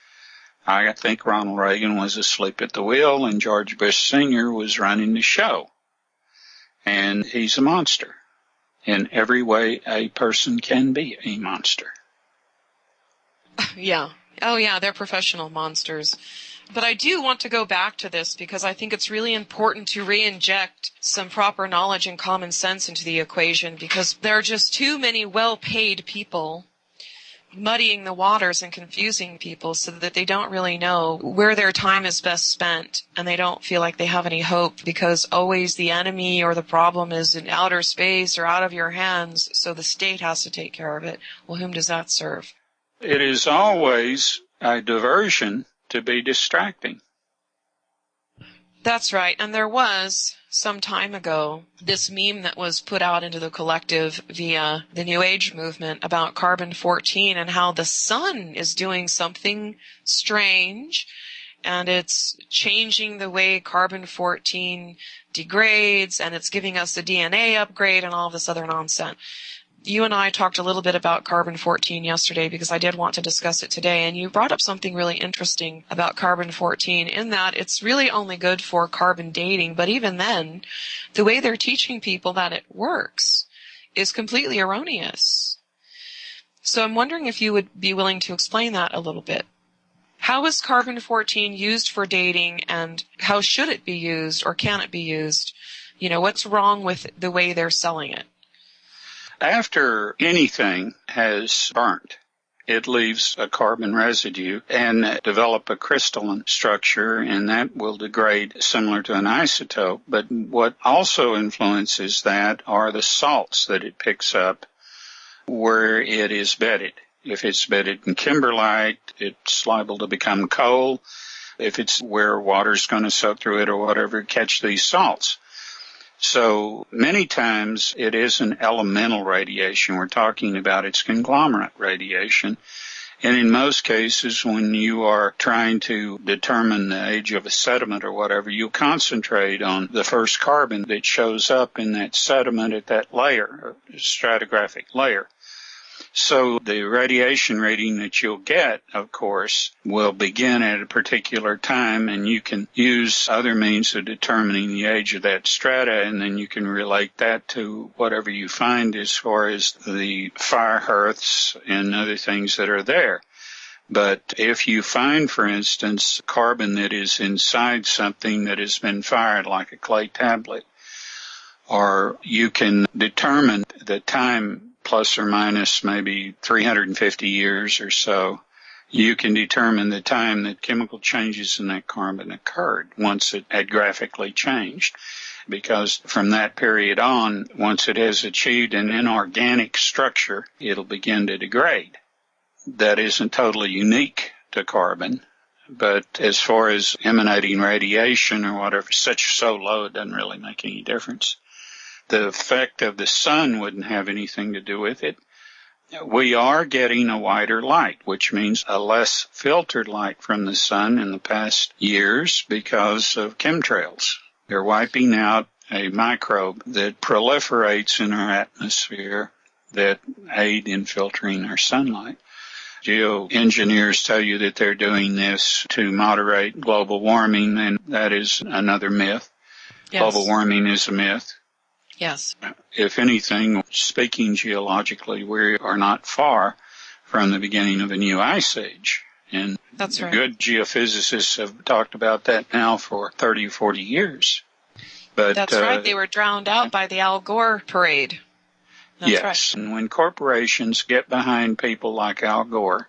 I think Ronald Reagan was asleep at the wheel and George Bush Sr. was running the show. And he's a monster. In every way a person can be a monster. Yeah. Oh, yeah, they're professional monsters. But I do want to go back to this because I think it's really important to re-inject some proper knowledge and common sense into the equation, because there are just too many well-paid people muddying the waters and confusing people so that they don't really know where their time is best spent, and they don't feel like they have any hope because always the enemy or the problem is in outer space or out of your hands, so the state has to take care of it. Well, whom does that serve? It is always a diversion to be distracting. That's right. And there was, some time ago, this meme that was put out into the collective via the New Age movement about carbon-14 and how the sun is doing something strange, and it's changing the way carbon-14 degrades, and it's giving us a DNA upgrade and all this other nonsense. You and I talked a little bit about carbon-14 yesterday because I did want to discuss it today, and you brought up something really interesting about carbon-14 in that it's really only good for carbon dating, but even then, the way they're teaching people that it works is completely erroneous. So I'm wondering if you would be willing to explain that a little bit. How is carbon-14 used for dating, and how should it be used, or can it be used? You know, what's wrong with the way they're selling it? After anything has burnt, it leaves a carbon residue and develop a crystalline structure, and that will degrade similar to an isotope. But what also influences that are the salts that it picks up where it is bedded. If it's bedded in kimberlite, it's liable to become coal. If it's where water's going to soak through it or whatever, catch these salts. So many times it isn't elemental radiation we're talking about, it's conglomerate radiation. And in most cases, when you are trying to determine the age of a sediment or whatever, you concentrate on the first carbon that shows up in that sediment at that layer, stratigraphic layer. So the radiation reading that you'll get, of course, will begin at a particular time, and you can use other means of determining the age of that strata, and then you can relate that to whatever you find as far as the fire hearths and other things that are there. But if you find, for instance, carbon that is inside something that has been fired, like a clay tablet, or you can determine the time plus or minus maybe 350 years or so, you can determine the time that chemical changes in that carbon occurred once it had graphically changed. Because from that period on, once it has achieved an inorganic structure, it'll begin to degrade. That isn't totally unique to carbon, but as far as emanating radiation or whatever, so low it doesn't really make any difference. The effect of the sun wouldn't have anything to do with it. We are getting a whiter light, which means a less filtered light from the sun in the past years because of chemtrails. They're wiping out a microbe that proliferates in our atmosphere that aid in filtering our sunlight. Geoengineers tell you that they're doing this to moderate global warming, and that is another myth. Yes. Global warming is a myth. Yes. If anything, speaking geologically, we are not far from the beginning of a new ice age. And That's right. Good geophysicists have talked about that now for 30 or 40 years. But that's right. They were drowned out by the Al Gore parade. That's yes. right. And when corporations get behind people like Al Gore,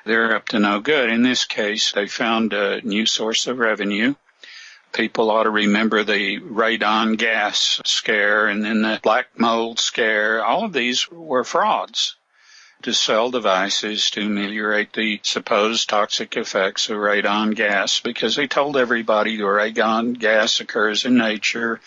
they're up to no good. In this case, they found a new source of revenue. People ought to remember the radon gas scare and then the black mold scare. All of these were frauds to sell devices to ameliorate the supposed toxic effects of radon gas, because they told everybody the radon gas occurs in nature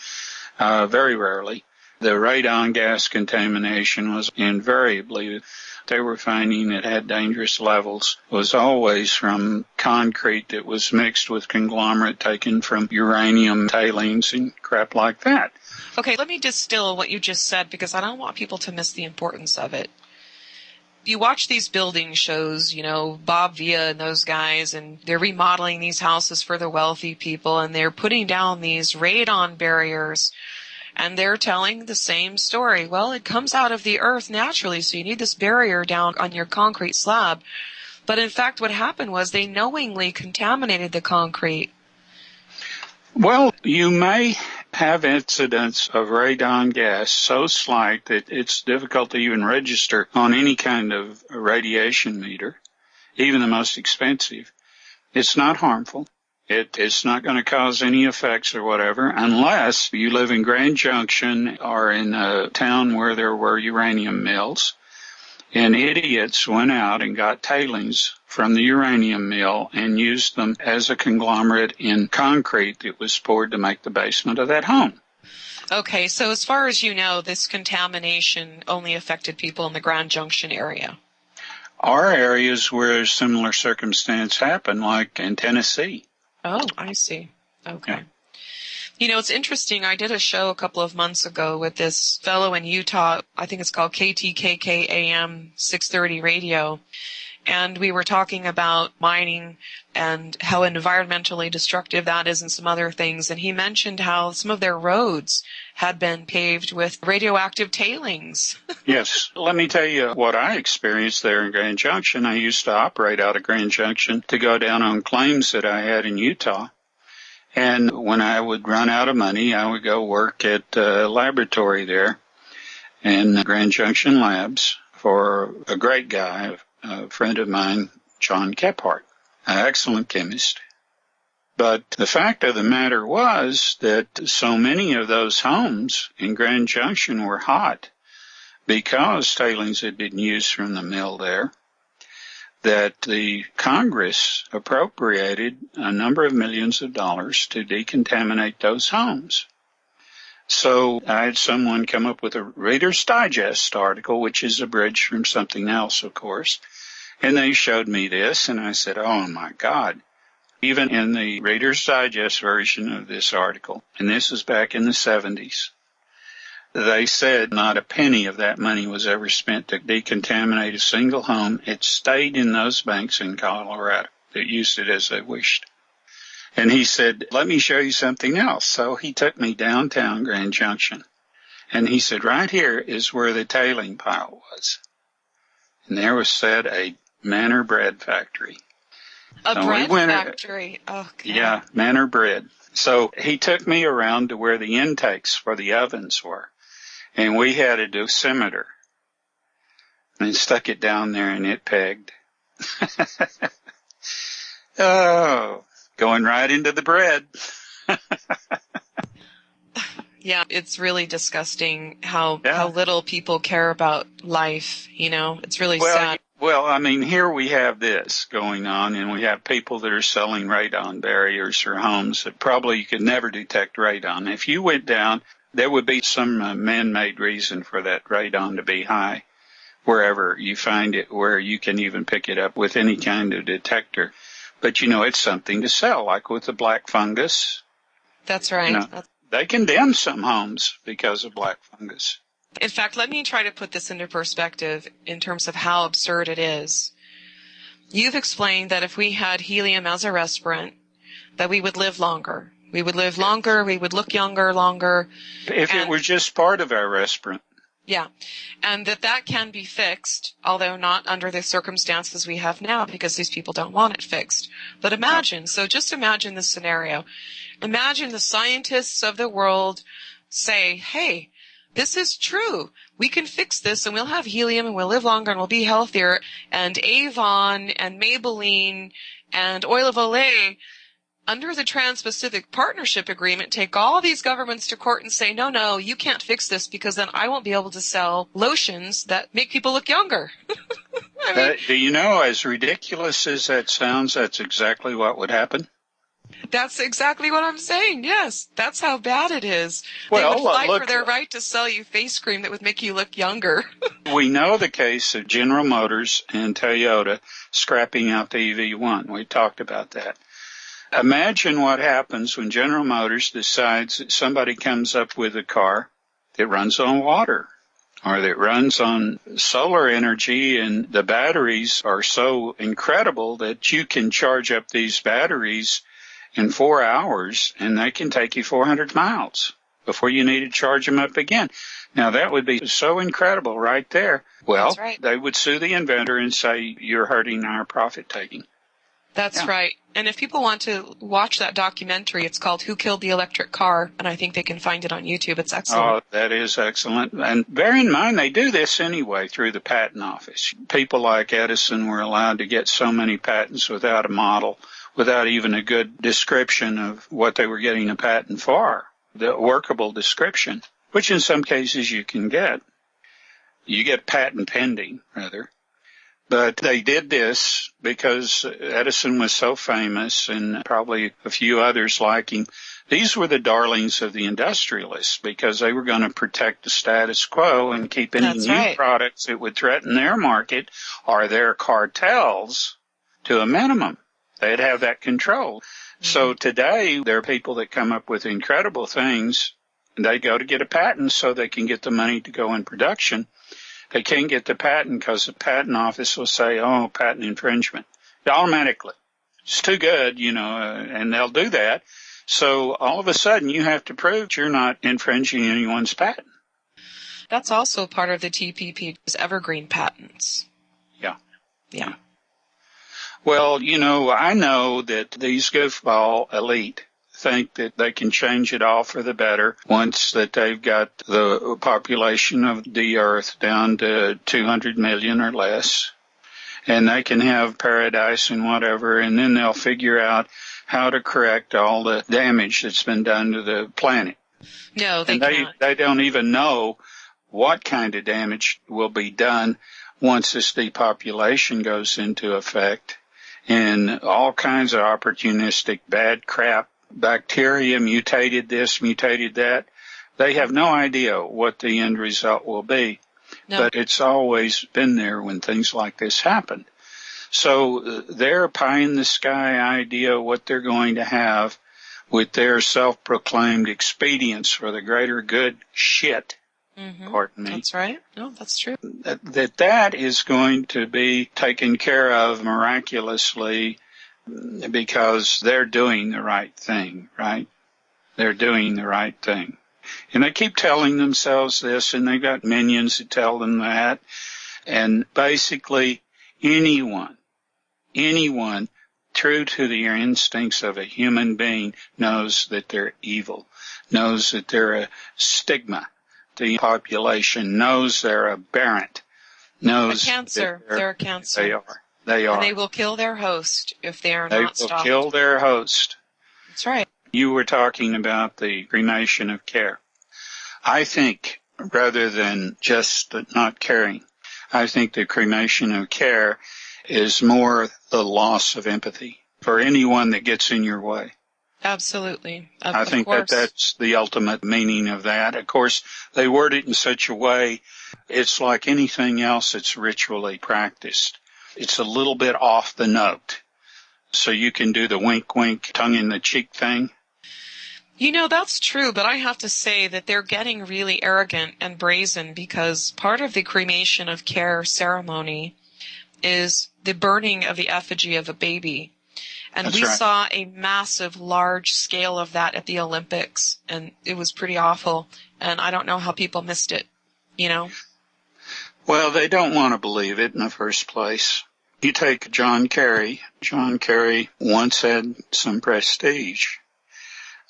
very rarely. The radon gas contamination was invariably, they were finding it had dangerous levels, was always from concrete that was mixed with conglomerate taken from uranium tailings and crap like that. Okay, let me distill what you just said, because I don't want people to miss the importance of it. You watch these building shows, Bob Villa and those guys, and they're remodeling these houses for the wealthy people, and they're putting down these radon barriers, and they're telling the same story. Well, it comes out of the earth naturally, so you need this barrier down on your concrete slab. But in fact, what happened was they knowingly contaminated the concrete. Well, you may have incidents of radon gas so slight that it's difficult to even register on any kind of radiation meter, even the most expensive. It's not harmful. It's not going to cause any effects or whatever, unless you live in Grand Junction or in a town where there were uranium mills, and idiots went out and got tailings from the uranium mill and used them as a conglomerate in concrete that was poured to make the basement of that home. Okay, so as far as you know, this contamination only affected people in the Grand Junction area. Are areas where similar circumstance happened, like in Tennessee. Oh, I see. Okay. Yeah. It's interesting. I did a show a couple of months ago with this fellow in Utah. I think it's called KTKK AM 630 radio. And we were talking about mining and how environmentally destructive that is and some other things. And he mentioned how some of their roads had been paved with radioactive tailings. Yes. Let me tell you what I experienced there in Grand Junction. I used to operate out of Grand Junction to go down on claims that I had in Utah. And when I would run out of money, I would go work at a laboratory there in Grand Junction Labs for a great guy, a friend of mine, John Kephart, an excellent chemist. But the fact of the matter was that so many of those homes in Grand Junction were hot because tailings had been used from the mill there, that the Congress appropriated a number of millions of dollars to decontaminate those homes. So I had someone come up with a Reader's Digest article, which is abridged from something else, of course, and they showed me this, and I said, oh, my God. Even in the Reader's Digest version of this article, and this was back in the 70s, they said not a penny of that money was ever spent to decontaminate a single home. It stayed in those banks in Colorado that used it as they wished. And he said, let me show you something else. So he took me downtown Grand Junction, and he said, right here is where the tailing pile was. And there was said a Manor Bread Factory. A bread factory? Okay. Yeah, Manor Bread. So he took me around to where the intakes for the ovens were. And we had a dosimeter and stuck it down there, and it pegged. Oh, going right into the bread. Yeah, it's really disgusting how little people care about life, It's really sad. Well, I mean, here we have this going on, and we have people that are selling radon barriers for homes that probably you could never detect radon. If you went down, there would be some man-made reason for that radon to be high wherever you find it, where you can even pick it up with any kind of detector. But, it's something to sell, like with the black fungus. That's right. They condemn some homes because of black fungus. In fact, let me try to put this into perspective in terms of how absurd it is. You've explained that if we had helium as a respirant, that we would live longer. We would live longer. We would look younger longer. If it were just part of our restaurant. Yeah. And that can be fixed, although not under the circumstances we have now because these people don't want it fixed. But imagine, so just imagine this scenario. Imagine the scientists of the world say, hey, this is true. We can fix this and we'll have helium and we'll live longer and we'll be healthier. And Avon and Maybelline and Oil of Olay, under the Trans-Pacific Partnership Agreement, take all these governments to court and say, no, you can't fix this because then I won't be able to sell lotions that make people look younger. I mean, do you know, as ridiculous as that sounds, that's exactly what would happen? That's exactly what I'm saying, yes. That's how bad it is. Well, they would fight for their right to sell you face cream that would make you look younger. We know the case of General Motors and Toyota scrapping out the EV1. We talked about that. Imagine what happens when General Motors decides that somebody comes up with a car that runs on water or that runs on solar energy, and the batteries are so incredible that you can charge up these batteries in 4 hours, and they can take you 400 miles before you need to charge them up again. Now, that would be so incredible right there. Well, right. They would sue the inventor and say, you're hurting our profit-taking. That's right. And if people want to watch that documentary, it's called Who Killed the Electric Car, and I think they can find it on YouTube. It's excellent. Oh, that is excellent. And bear in mind, they do this anyway through the patent office. People like Edison were allowed to get so many patents without a model, without even a good description of what they were getting a patent for, the workable description, which in some cases you can get. You get patent pending, rather. But they did this because Edison was so famous, and probably a few others like him. These were the darlings of the industrialists because they were going to protect the status quo and keep any new products that would threaten their market or their cartels to a minimum. They'd have that control. Mm-hmm. So today, there are people that come up with incredible things, and they go to get a patent so they can get the money to go in production. They can't get the patent because the patent office will say, oh, patent infringement. Automatically. It's too good, and they'll do that. So all of a sudden, you have to prove you're not infringing anyone's patent. That's also part of the TPP's evergreen patents. Yeah. Well, I know that these goofball elite think that they can change it all for the better once that they've got the population of the earth down to 200 million or less, and they can have paradise and whatever, and then they'll figure out how to correct all the damage that's been done to the planet. No, they can't. They don't even know what kind of damage will be done once this depopulation goes into effect, and all kinds of opportunistic bad crap. Bacteria mutated this, mutated that. They have no idea what the end result will be. No. But it's always been there when things like this happen. So their pie-in-the-sky idea of what they're going to have with their self-proclaimed expedience for the greater good shit, pardon me. That's right. No, that's true. That is going to be taken care of miraculously because they're doing the right thing, right? They're doing the right thing. And they keep telling themselves this, and they've got minions that tell them that. And basically, anyone true to the instincts of a human being knows that they're evil, knows that they're a stigma. The population knows they're aberrant, knows a cancer. They're a cancer. They are. They are. And they will kill their host if they are not stopped. They will kill their host. That's right. You were talking about the cremation of care. I think, rather than just not caring, I think the cremation of care is more the loss of empathy for anyone that gets in your way. Absolutely. I think that's the ultimate meaning of that. Of course, they word it in such a way, it's like anything else that's ritually practiced. It's a little bit off the note. So you can do the wink-wink, tongue-in-the-cheek thing. That's true, but I have to say that they're getting really arrogant and brazen because part of the cremation of care ceremony is the burning of the effigy of a baby. And That's we right. saw a massive, large scale of that at the Olympics, and it was pretty awful. And I don't know how people missed it, you know? Well, they don't want to believe it in the first place. You take John Kerry. John Kerry once had some prestige.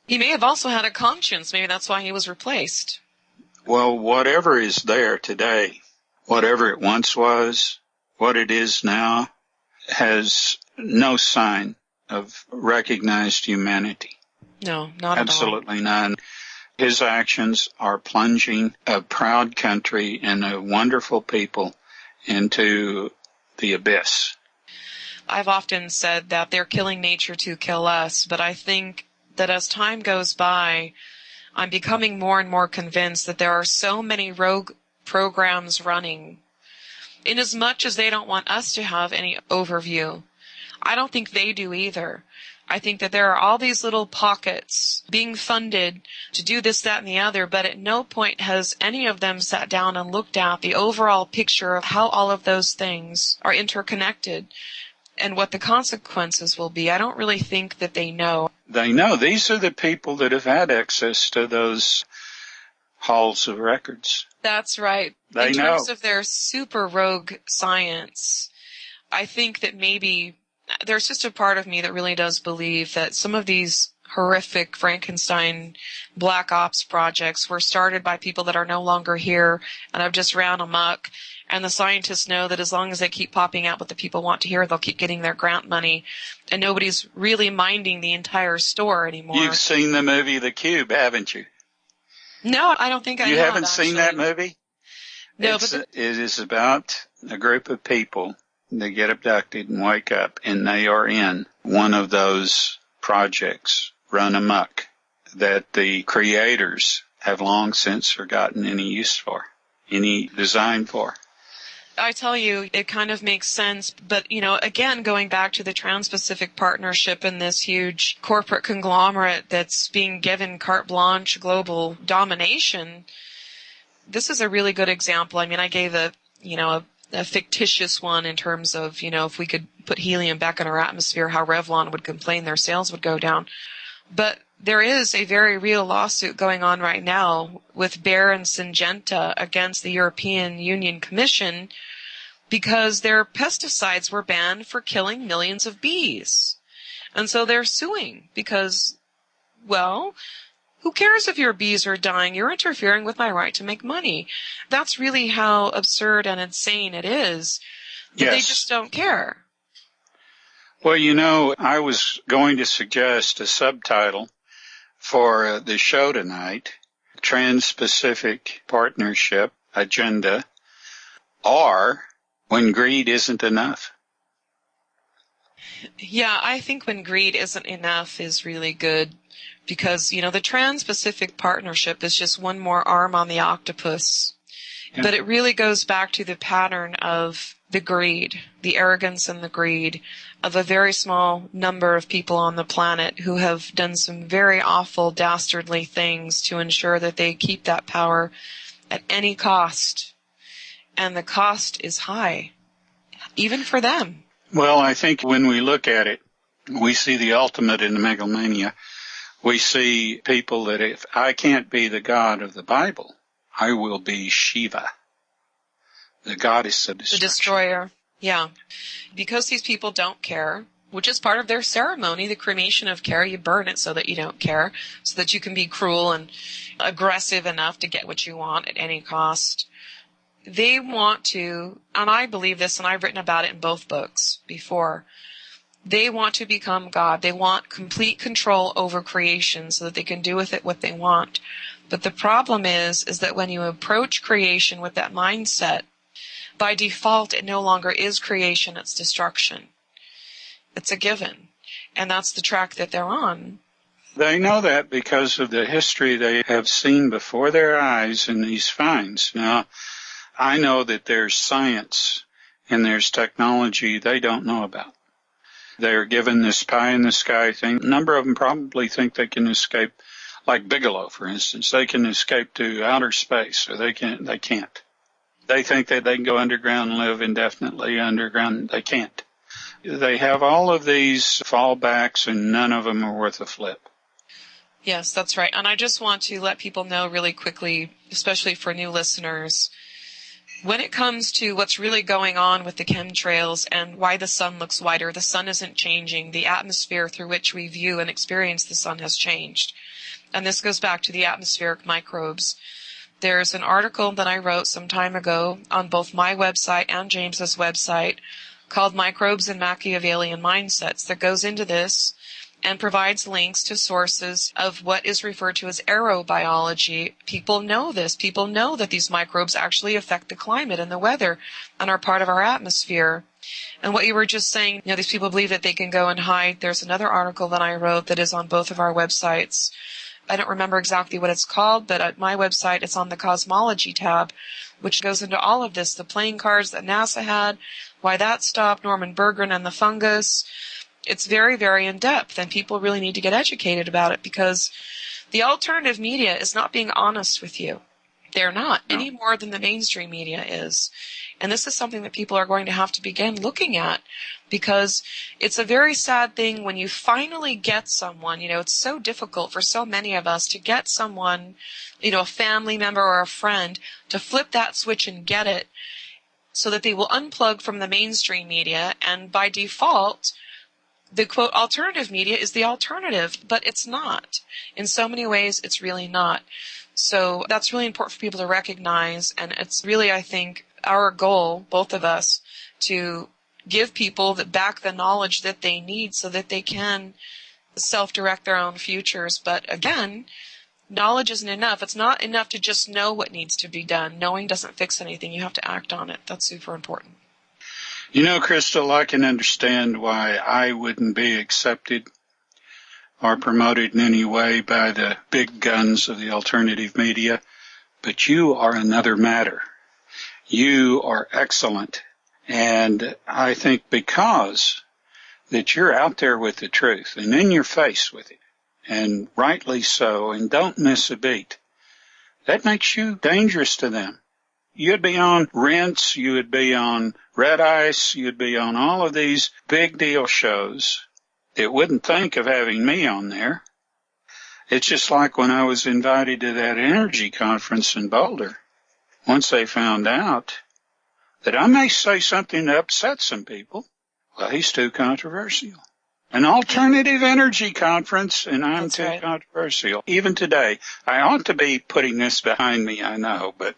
He may have also had a conscience. Maybe that's why he was replaced. Well, whatever is there today, whatever it once was, what it is now, has no sign of recognized humanity. No, not at all. Absolutely none. His actions are plunging a proud country and a wonderful people into the abyss. I've often said that they're killing nature to kill us, but I think that as time goes by, I'm becoming more and more convinced that there are so many rogue programs running. Inasmuch as they don't want us to have any overview, I don't think they do either. I think that there are all these little pockets being funded to do this, that, and the other, but at no point has any of them sat down and looked at the overall picture of how all of those things are interconnected and what the consequences will be. I don't really think that they know. They know. These are the people that have had access to those halls of records. That's right. They In know. terms of their super rogue science, I think that maybe there's just a part of me that really does believe that some of these horrific Frankenstein black ops projects were started by people that are no longer here and have just ran amok. And the scientists know that as long as they keep popping out what the people want to hear, they'll keep getting their grant money. And nobody's really minding the entire store anymore. You've seen the movie The Cube, haven't you? No, I don't think I have. You haven't actually seen that movie? No, it is about a group of people that get abducted and wake up, and they are in one of those projects run amok that the creators have long since forgotten any use for, any design for. I tell you, it kind of makes sense. But, you know, again, going back to the Trans-Pacific Partnership and this huge corporate conglomerate that's being given carte blanche global domination, this is a really good example. I mean, I gave a fictitious one in terms of, you know, if we could put helium back in our atmosphere, how Revlon would complain their sales would go down. But there is a very real lawsuit going on right now with Bayer and Syngenta against the European Union Commission because their pesticides were banned for killing millions of bees. And so they're suing because, well, who cares if your bees are dying? You're interfering with my right to make money. That's really how absurd and insane it is. But Yes. They just don't care. Well, you know, I was going to suggest a subtitle for the show tonight, Trans-Pacific Partnership Agenda, or When Greed Isn't Enough. Yeah, I think When Greed Isn't Enough is really good because, you know, the Trans-Pacific Partnership is just one more arm on the octopus. Yeah. But it really goes back to the pattern of the greed, the arrogance and the greed of a very small number of people on the planet who have done some very awful, dastardly things to ensure that they keep that power at any cost. And the cost is high, even for them. Well, I think when we look at it, we see the ultimate in the megalomania. We see people that if I can't be the God of the Bible, I will be Shiva, the goddess of destruction. The destroyer, yeah. Because these people don't care, which is part of their ceremony, the cremation of care. You burn it so that you don't care, so that you can be cruel and aggressive enough to get what you want at any cost. They want to, and I believe this, and I've written about it in both books before, they want to become God. They want complete control over creation so that they can do with it what they want. But the problem is that when you approach creation with that mindset, by default, it no longer is creation, it's destruction. It's a given. And that's the track that they're on. They know that because of the history they have seen before their eyes in these finds. Now, I know that there's science and there's technology they don't know about. They're given this pie-in-the-sky thing. A number of them probably think they can escape, like Bigelow, for instance. They can escape to outer space, or they can't. They think that they can go underground and live indefinitely underground. They can't. They have all of these fallbacks, and none of them are worth a flip. Yes, that's right. And I just want to let people know really quickly, especially for new listeners, when it comes to what's really going on with the chemtrails and why the sun looks whiter, the sun isn't changing. The atmosphere through which we view and experience the sun has changed. And this goes back to the atmospheric microbes. There's an article that I wrote some time ago on both my website and James's website called Microbes and Machiavellian Mindsets that goes into this and provides links to sources of what is referred to as aerobiology. People know this. People know that these microbes actually affect the climate and the weather and are part of our atmosphere. And what you were just saying, these people believe that they can go and hide. There's another article that I wrote that is on both of our websites. I don't remember exactly what it's called, but at my website it's on the cosmology tab, which goes into all of this, the playing cards that NASA had, why that stopped, Norman Berggren and the fungus. It's very, very in-depth, and people really need to get educated about it because the alternative media is not being honest with you. They're not, any more than the mainstream media is. And this is something that people are going to have to begin looking at because it's a very sad thing when you finally get someone. It's so difficult for so many of us to get someone, a family member or a friend to flip that switch and get it so that they will unplug from the mainstream media, and by default, the, quote, alternative media is the alternative, but it's not. In so many ways, it's really not. So that's really important for people to recognize, and it's really, I think, our goal, both of us, to give people back the knowledge that they need so that they can self-direct their own futures. But again, knowledge isn't enough. It's not enough to just know what needs to be done. Knowing doesn't fix anything. You have to act on it. That's super important. Crystal, I can understand why I wouldn't be accepted or promoted in any way by the big guns of the alternative media, but you are another matter. You are excellent, and I think because that you're out there with the truth and in your face with it, and rightly so, and don't miss a beat, that makes you dangerous to them. You'd be on Rinse, you would be on Red Ice, you'd be on all of these big deal shows that wouldn't think of having me on there. It's just like when I was invited to that energy conference in Boulder. Once they found out that I may say something to upset some people, well, he's too controversial. An alternative energy conference, and I'm That's too right. controversial. Even today, I ought to be putting this behind me, I know, but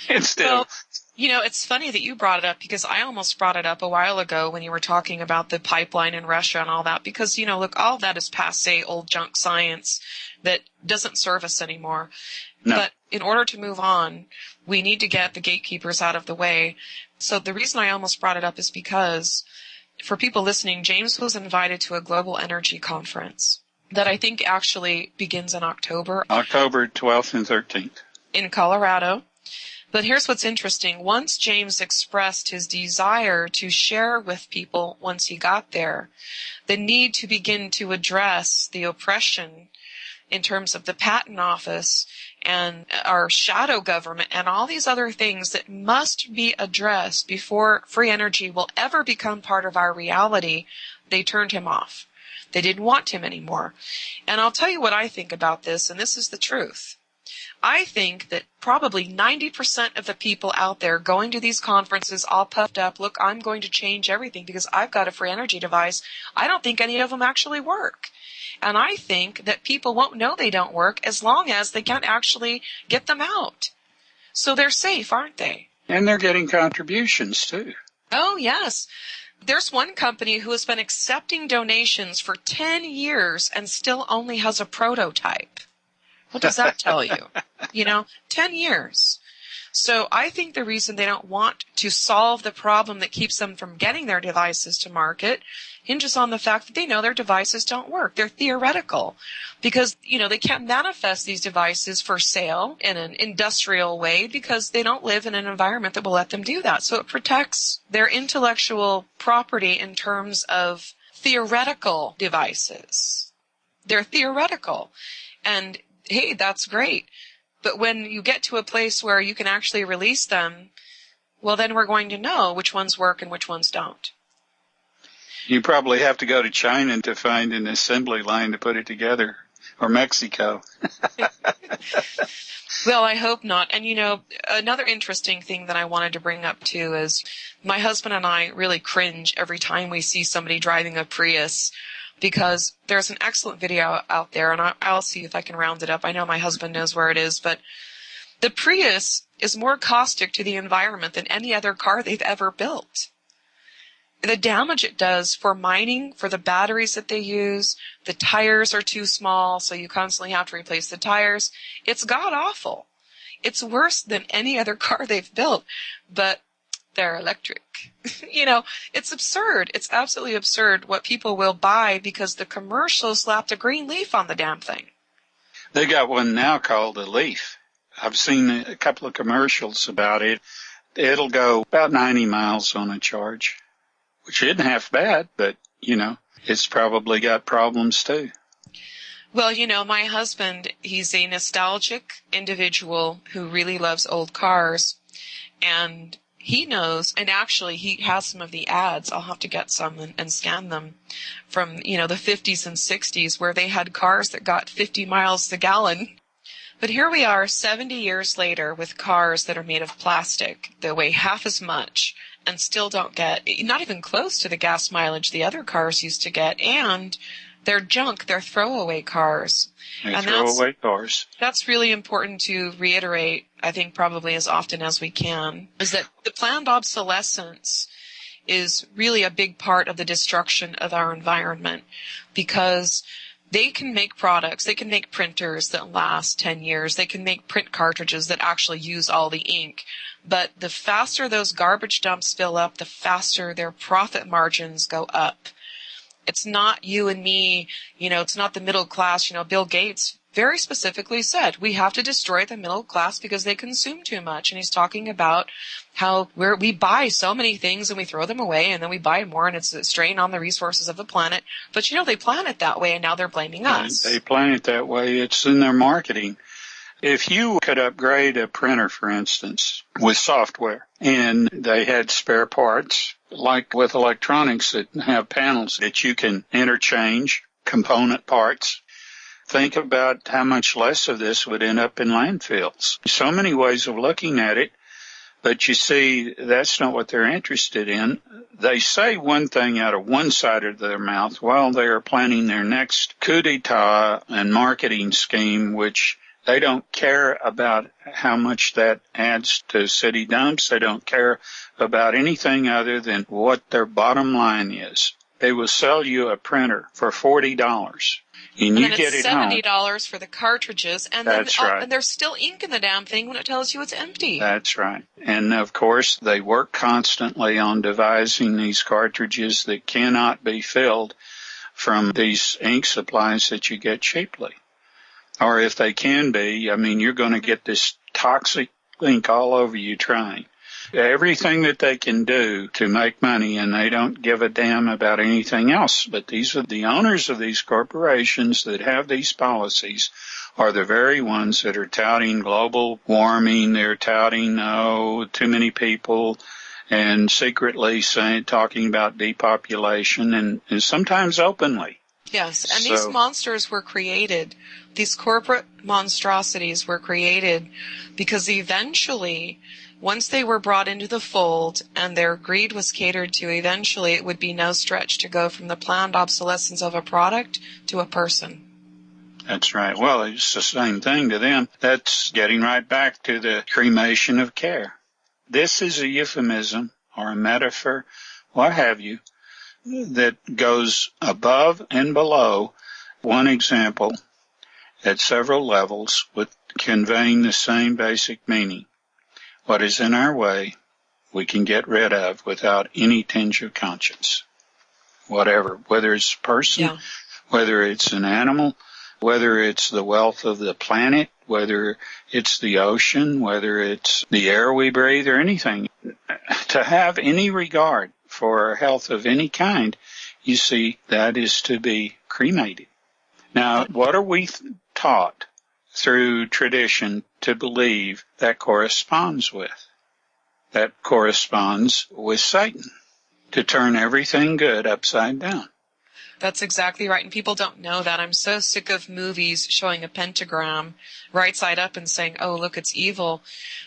it's still... Well, it's funny that you brought it up because I almost brought it up a while ago when you were talking about the pipeline in Russia and all that because, look, all of that is passé old junk science that doesn't serve us anymore. No. But in order to move on, we need to get the gatekeepers out of the way. So the reason I almost brought it up is because for people listening, James was invited to a global energy conference that I think actually begins in October. October 12th and 13th. In Colorado. But here's what's interesting. Once James expressed his desire to share with people once he got there, the need to begin to address the oppression in terms of the patent office and our shadow government and all these other things that must be addressed before free energy will ever become part of our reality, they turned him off. They didn't want him anymore. And I'll tell you what I think about this, and this is the truth. I think that probably 90% of the people out there going to these conferences all puffed up, look, I'm going to change everything because I've got a free energy device. I don't think any of them actually work. And I think that people won't know they don't work as long as they can't actually get them out. So they're safe, aren't they? And they're getting contributions, too. Oh, yes. There's one company who has been accepting donations for 10 years and still only has a prototype. What does that tell you? 10 years. So I think the reason they don't want to solve the problem that keeps them from getting their devices to market hinges on the fact that they know their devices don't work. They're theoretical because, they can't manifest these devices for sale in an industrial way because they don't live in an environment that will let them do that. So it protects their intellectual property in terms of theoretical devices. They're theoretical. And hey, that's great. But when you get to a place where you can actually release them, well, then we're going to know which ones work and which ones don't. You probably have to go to China to find an assembly line to put it together, or Mexico. Well, I hope not. And, another interesting thing that I wanted to bring up, too, is my husband and I really cringe every time we see somebody driving a Prius, because there's an excellent video out there, and I'll see if I can round it up. I know my husband knows where it is, but the Prius is more caustic to the environment than any other car they've ever built. The damage it does for mining, for the batteries that they use, the tires are too small, so you constantly have to replace the tires. It's god-awful. It's worse than any other car they've built, but they're electric. It's absurd. It's absolutely absurd what people will buy because the commercials slapped a green leaf on the damn thing. They got one now called a Leaf. I've seen a couple of commercials about it. It'll go about 90 miles on a charge, which isn't half bad, but, it's probably got problems too. Well, my husband, he's a nostalgic individual who really loves old cars, and he knows, and actually he has some of the ads. I'll have to get some and scan them from, the 50s and 60s where they had cars that got 50 miles a gallon. But here we are 70 years later with cars that are made of plastic that weigh half as much and still don't get, not even close to the gas mileage the other cars used to get, and they're junk, they're throwaway cars. They're throwaway cars. That's really important to reiterate, I think probably as often as we can, is that the planned obsolescence is really a big part of the destruction of our environment, because they can make products, they can make printers that last 10 years, they can make print cartridges that actually use all the ink, but the faster those garbage dumps fill up, the faster their profit margins go up. It's not you and me, it's not the middle class. Bill Gates very specifically said we have to destroy the middle class because they consume too much. And he's talking about how we buy so many things and we throw them away and then we buy more and it's a strain on the resources of the planet. But, they plan it that way and now they're blaming us. They plan it that way. It's in their marketing. If you could upgrade a printer, for instance, with software, and they had spare parts, like with electronics that have panels that you can interchange component parts, think about how much less of this would end up in landfills. So many ways of looking at it, but you see, that's not what they're interested in. They say one thing out of one side of their mouth while they are planning their next coup d'etat and marketing scheme, which they don't care about how much that adds to city dumps. They don't care about anything other than what their bottom line is. They will sell you a printer for $40. And you get it home. $70 for the cartridges, and that's right. And there's still ink in the damn thing when it tells you it's empty. That's right. And of course, they work constantly on devising these cartridges that cannot be filled from these ink supplies that you get cheaply. Or if they can be, you're going to get this toxic ink all over you trying. Everything that they can do to make money, and they don't give a damn about anything else. But these are the owners of these corporations that have these policies are the very ones that are touting global warming. They're touting, too many people, and secretly talking about depopulation, and sometimes openly. Yes, and these monsters were created, these corporate monstrosities were created because eventually, once they were brought into the fold and their greed was catered to, eventually it would be no stretch to go from the planned obsolescence of a product to a person. That's right. Well, it's the same thing to them. That's getting right back to the cremation of care. This is a euphemism or a metaphor, what have you, that goes above and below one example at several levels with conveying the same basic meaning. What is in our way, we can get rid of without any tinge of conscience. Whatever, whether it's a person, whether it's an animal, whether it's the wealth of the planet, whether it's the ocean, whether it's the air we breathe or anything. To have any regard for health of any kind, you see, that is to be cremated. Now, what are we taught through tradition to believe that corresponds with? That corresponds with Satan. to turn everything good upside down. That's exactly right. And people don't know that. I'm so sick of movies showing a pentagram right side up and saying, oh, look, it's evil.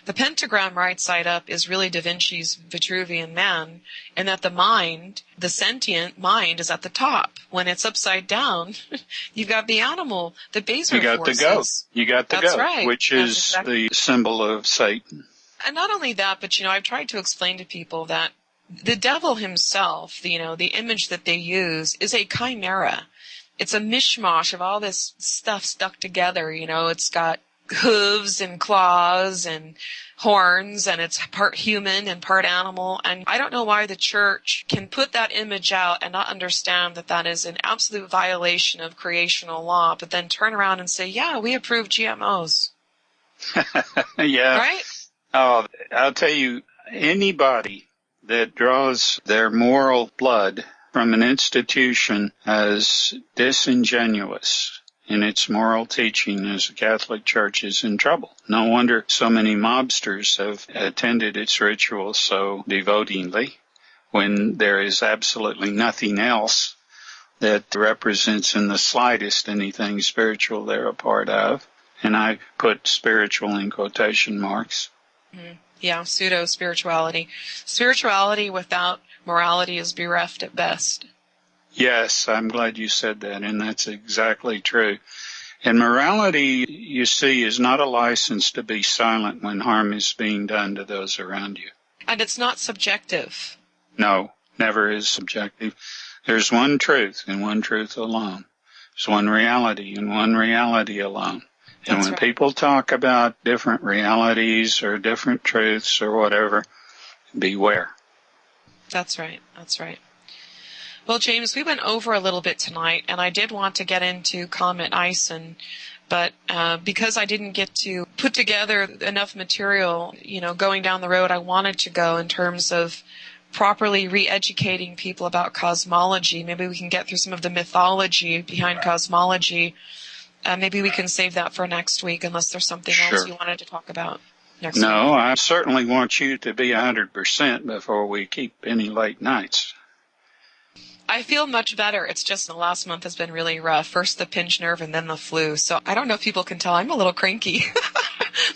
The pentagram right side up is really Da Vinci's Vitruvian Man, and that the mind, the sentient mind, is at the top. When it's upside down, you've got the animal, the baser forces. The goat. You got the That's goat, right. which is the symbol of Satan. And not only that, but, I've tried to explain to people that the devil himself, the image that they use is a chimera. It's a mishmash of all this stuff stuck together. It's got hooves and claws and horns, and it's part human and part animal. And I don't know why the church can put that image out and not understand that that is an absolute violation of creational law, but then turn around and say, yeah, we approve GMOs. Yeah. Right? Oh, I'll tell you, anybody that draws their moral blood from an institution as disingenuous in its moral teaching as the Catholic Church is in trouble. No wonder so many mobsters have attended its rituals so devotingly when there is absolutely nothing else that represents in the slightest anything spiritual they're a part of. And I put spiritual in quotation marks. Mm-hmm. Yeah, pseudo-spirituality. Spirituality without morality is bereft at best. Yes, I'm glad you said that, and that's exactly true. And morality, you see, is not a license to be silent when harm is being done to those around you. And it's not subjective. No, never is subjective. There's one truth, and one truth alone. There's one reality, and one reality alone. And when people talk about different realities or different truths or whatever, beware. That's right. That's right. Well, James, we went over a little bit tonight, and I did want to get into Comet ISN, but because I didn't get to put together enough material, going down the road I wanted to go in terms of properly re-educating people about cosmology. Maybe we can get through some of the mythology behind cosmology. Maybe we can save that for next week, unless there's something else you wanted to talk about next week. No, I certainly want you to be 100% before we keep any late nights. I feel much better. It's just the last month has been really rough. First the pinched nerve and then the flu. So I don't know if people can tell. I'm a little cranky.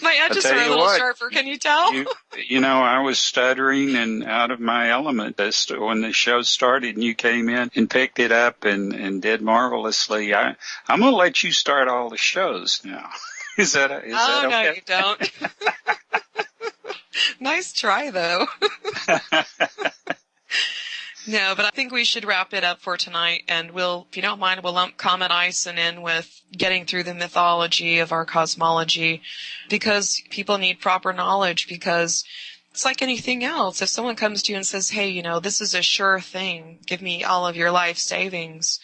My edges are a little sharper. Can you tell? I was stuttering and out of my element when the show started, and you came in and picked it up and did marvelously. I'm going to let you start all the shows now. Is that okay? No, you don't. Nice try, though. No, but I think we should wrap it up for tonight, and if you don't mind, we'll lump Comet ISN in with getting through the mythology of our cosmology, because people need proper knowledge, because it's like anything else. If someone comes to you and says, hey, this is a sure thing, give me all of your life savings.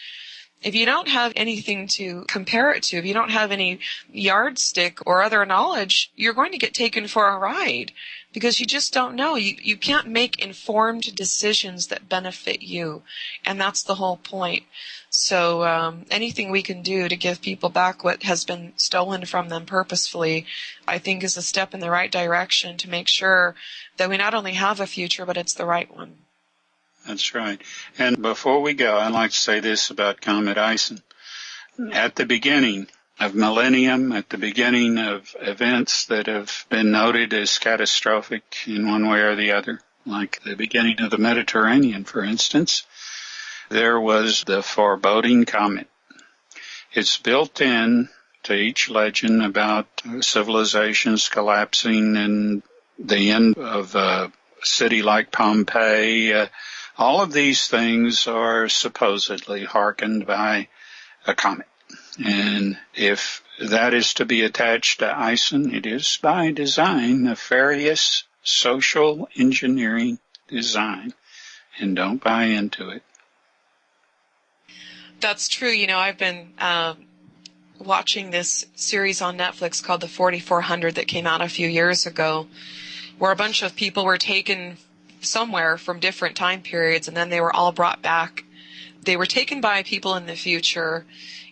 If you don't have anything to compare it to, if you don't have any yardstick or other knowledge, you're going to get taken for a ride, because you just don't know. You can't make informed decisions that benefit you, and that's the whole point. So anything we can do to give people back what has been stolen from them purposefully, I think is a step in the right direction to make sure that we not only have a future, but it's the right one. That's right. And before we go, I'd like to say this about Comet ISN. At the beginning of millennium, at the beginning of events that have been noted as catastrophic in one way or the other, like the beginning of the Mediterranean, for instance, there was the foreboding comet. It's built in to each legend about civilizations collapsing and the end of a city like Pompeii. All of these things are supposedly hearkened by a comet. And if that is to be attached to ISN, it is by design, nefarious social engineering design. And don't buy into it. That's true. I've been watching this series on Netflix called The 4400 that came out a few years ago, where a bunch of people were taken somewhere from different time periods, and then they were all brought back. They were taken by people in the future,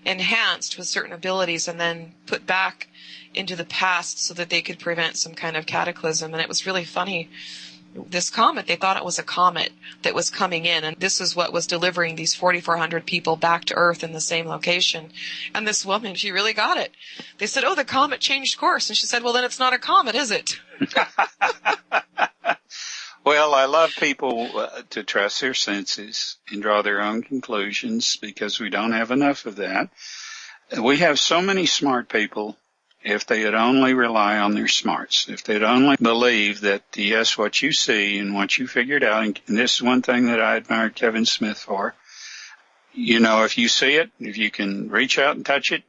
enhanced with certain abilities, and then put back into the past so that they could prevent some kind of cataclysm. And it was really funny. this comet. They thought it was a comet that was coming in, and this is what was delivering these 4,400 people back to Earth in the same location. And this woman, she really got it. They said, oh, the comet changed course. And she said, well, then it's not a comet, is it? Well, I love people to trust their senses and draw their own conclusions because we don't have enough of that. We have so many smart people. If they'd only rely on their smarts, if they'd only believe that, yes, what you see and what you figured out, and this is one thing that I admired Kevin Smith for, if you see it, if you can reach out and touch it,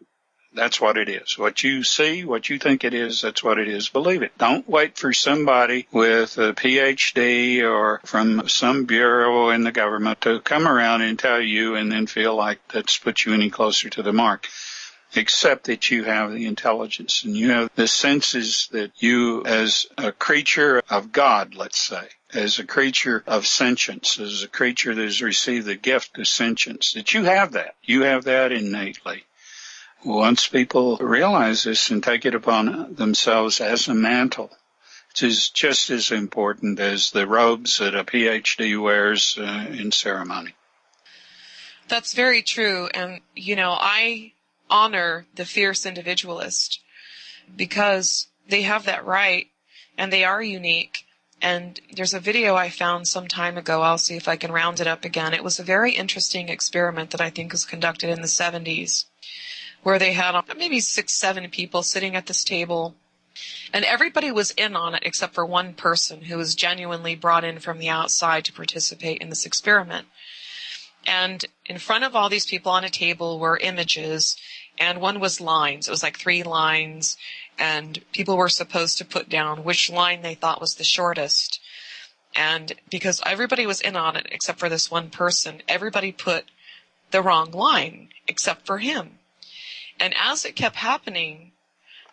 that's what it is. What you see, what you think it is, that's what it is. Believe it. Don't wait for somebody with a PhD or from some bureau in the government to come around and tell you and then feel like that's put you any closer to the mark. Except that you have the intelligence and you have the senses that you, as a creature of God, let's say, as a creature of sentience, as a creature that has received the gift of sentience, that you have that. You have that innately. Once people realize this and take it upon themselves as a mantle, which is just as important as the robes that a PhD wears in ceremony. That's very true. And, I honor the fierce individualist because they have that right and they are unique. And there's a video I found some time ago. I'll see if I can round it up again. It was a very interesting experiment that I think was conducted in the 70s where they had maybe 6, 7 people sitting at this table and everybody was in on it except for one person who was genuinely brought in from the outside to participate in this experiment. And in front of all these people on a table were images, and one was lines. It was like 3 lines, and people were supposed to put down which line they thought was the shortest. And because everybody was in on it except for this one person, everybody put the wrong line except for him. And as it kept happening,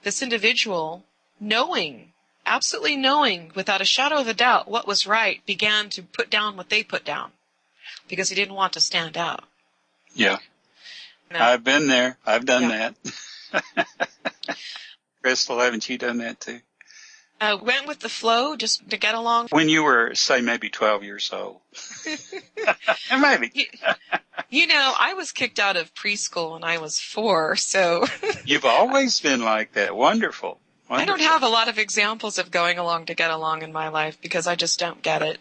this individual, absolutely knowing without a shadow of a doubt what was right, began to put down what they put down. Because he didn't want to stand out. Yeah. No. I've been there. I've done that. Crystal, haven't you done that too? Went with the flow just to get along. When you were, say, maybe 12 years old. Maybe. I was kicked out of preschool when I was 4, so. You've always been like that. Wonderful. I don't have a lot of examples of going along to get along in my life because I just don't get it,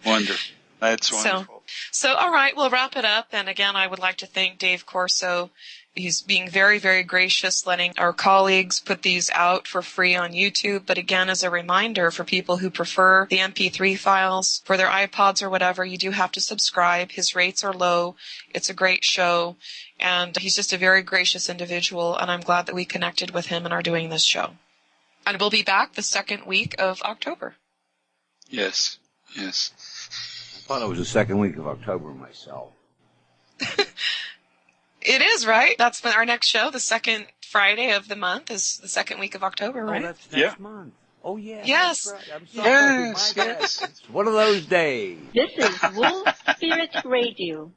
Wonderful. That's wonderful. So, all right, we'll wrap it up. And again, I would like to thank Dave Corso. He's being very, very gracious, letting our colleagues put these out for free on YouTube. But again, as a reminder for people who prefer the MP3 files for their iPods or whatever, you do have to subscribe. His rates are low. It's a great show. And he's just a very gracious individual. And I'm glad that we connected with him and are doing this show. And we'll be back the second week of October. Yes. I thought it was the second week of October myself. It is, right? That's our next show. The second Friday of the month is the second week of October, right? Oh, that's next month. Oh, yeah. Yes. That's right. I'm sorry. Yes. It's one of those days. This is WolfSpiritRadio.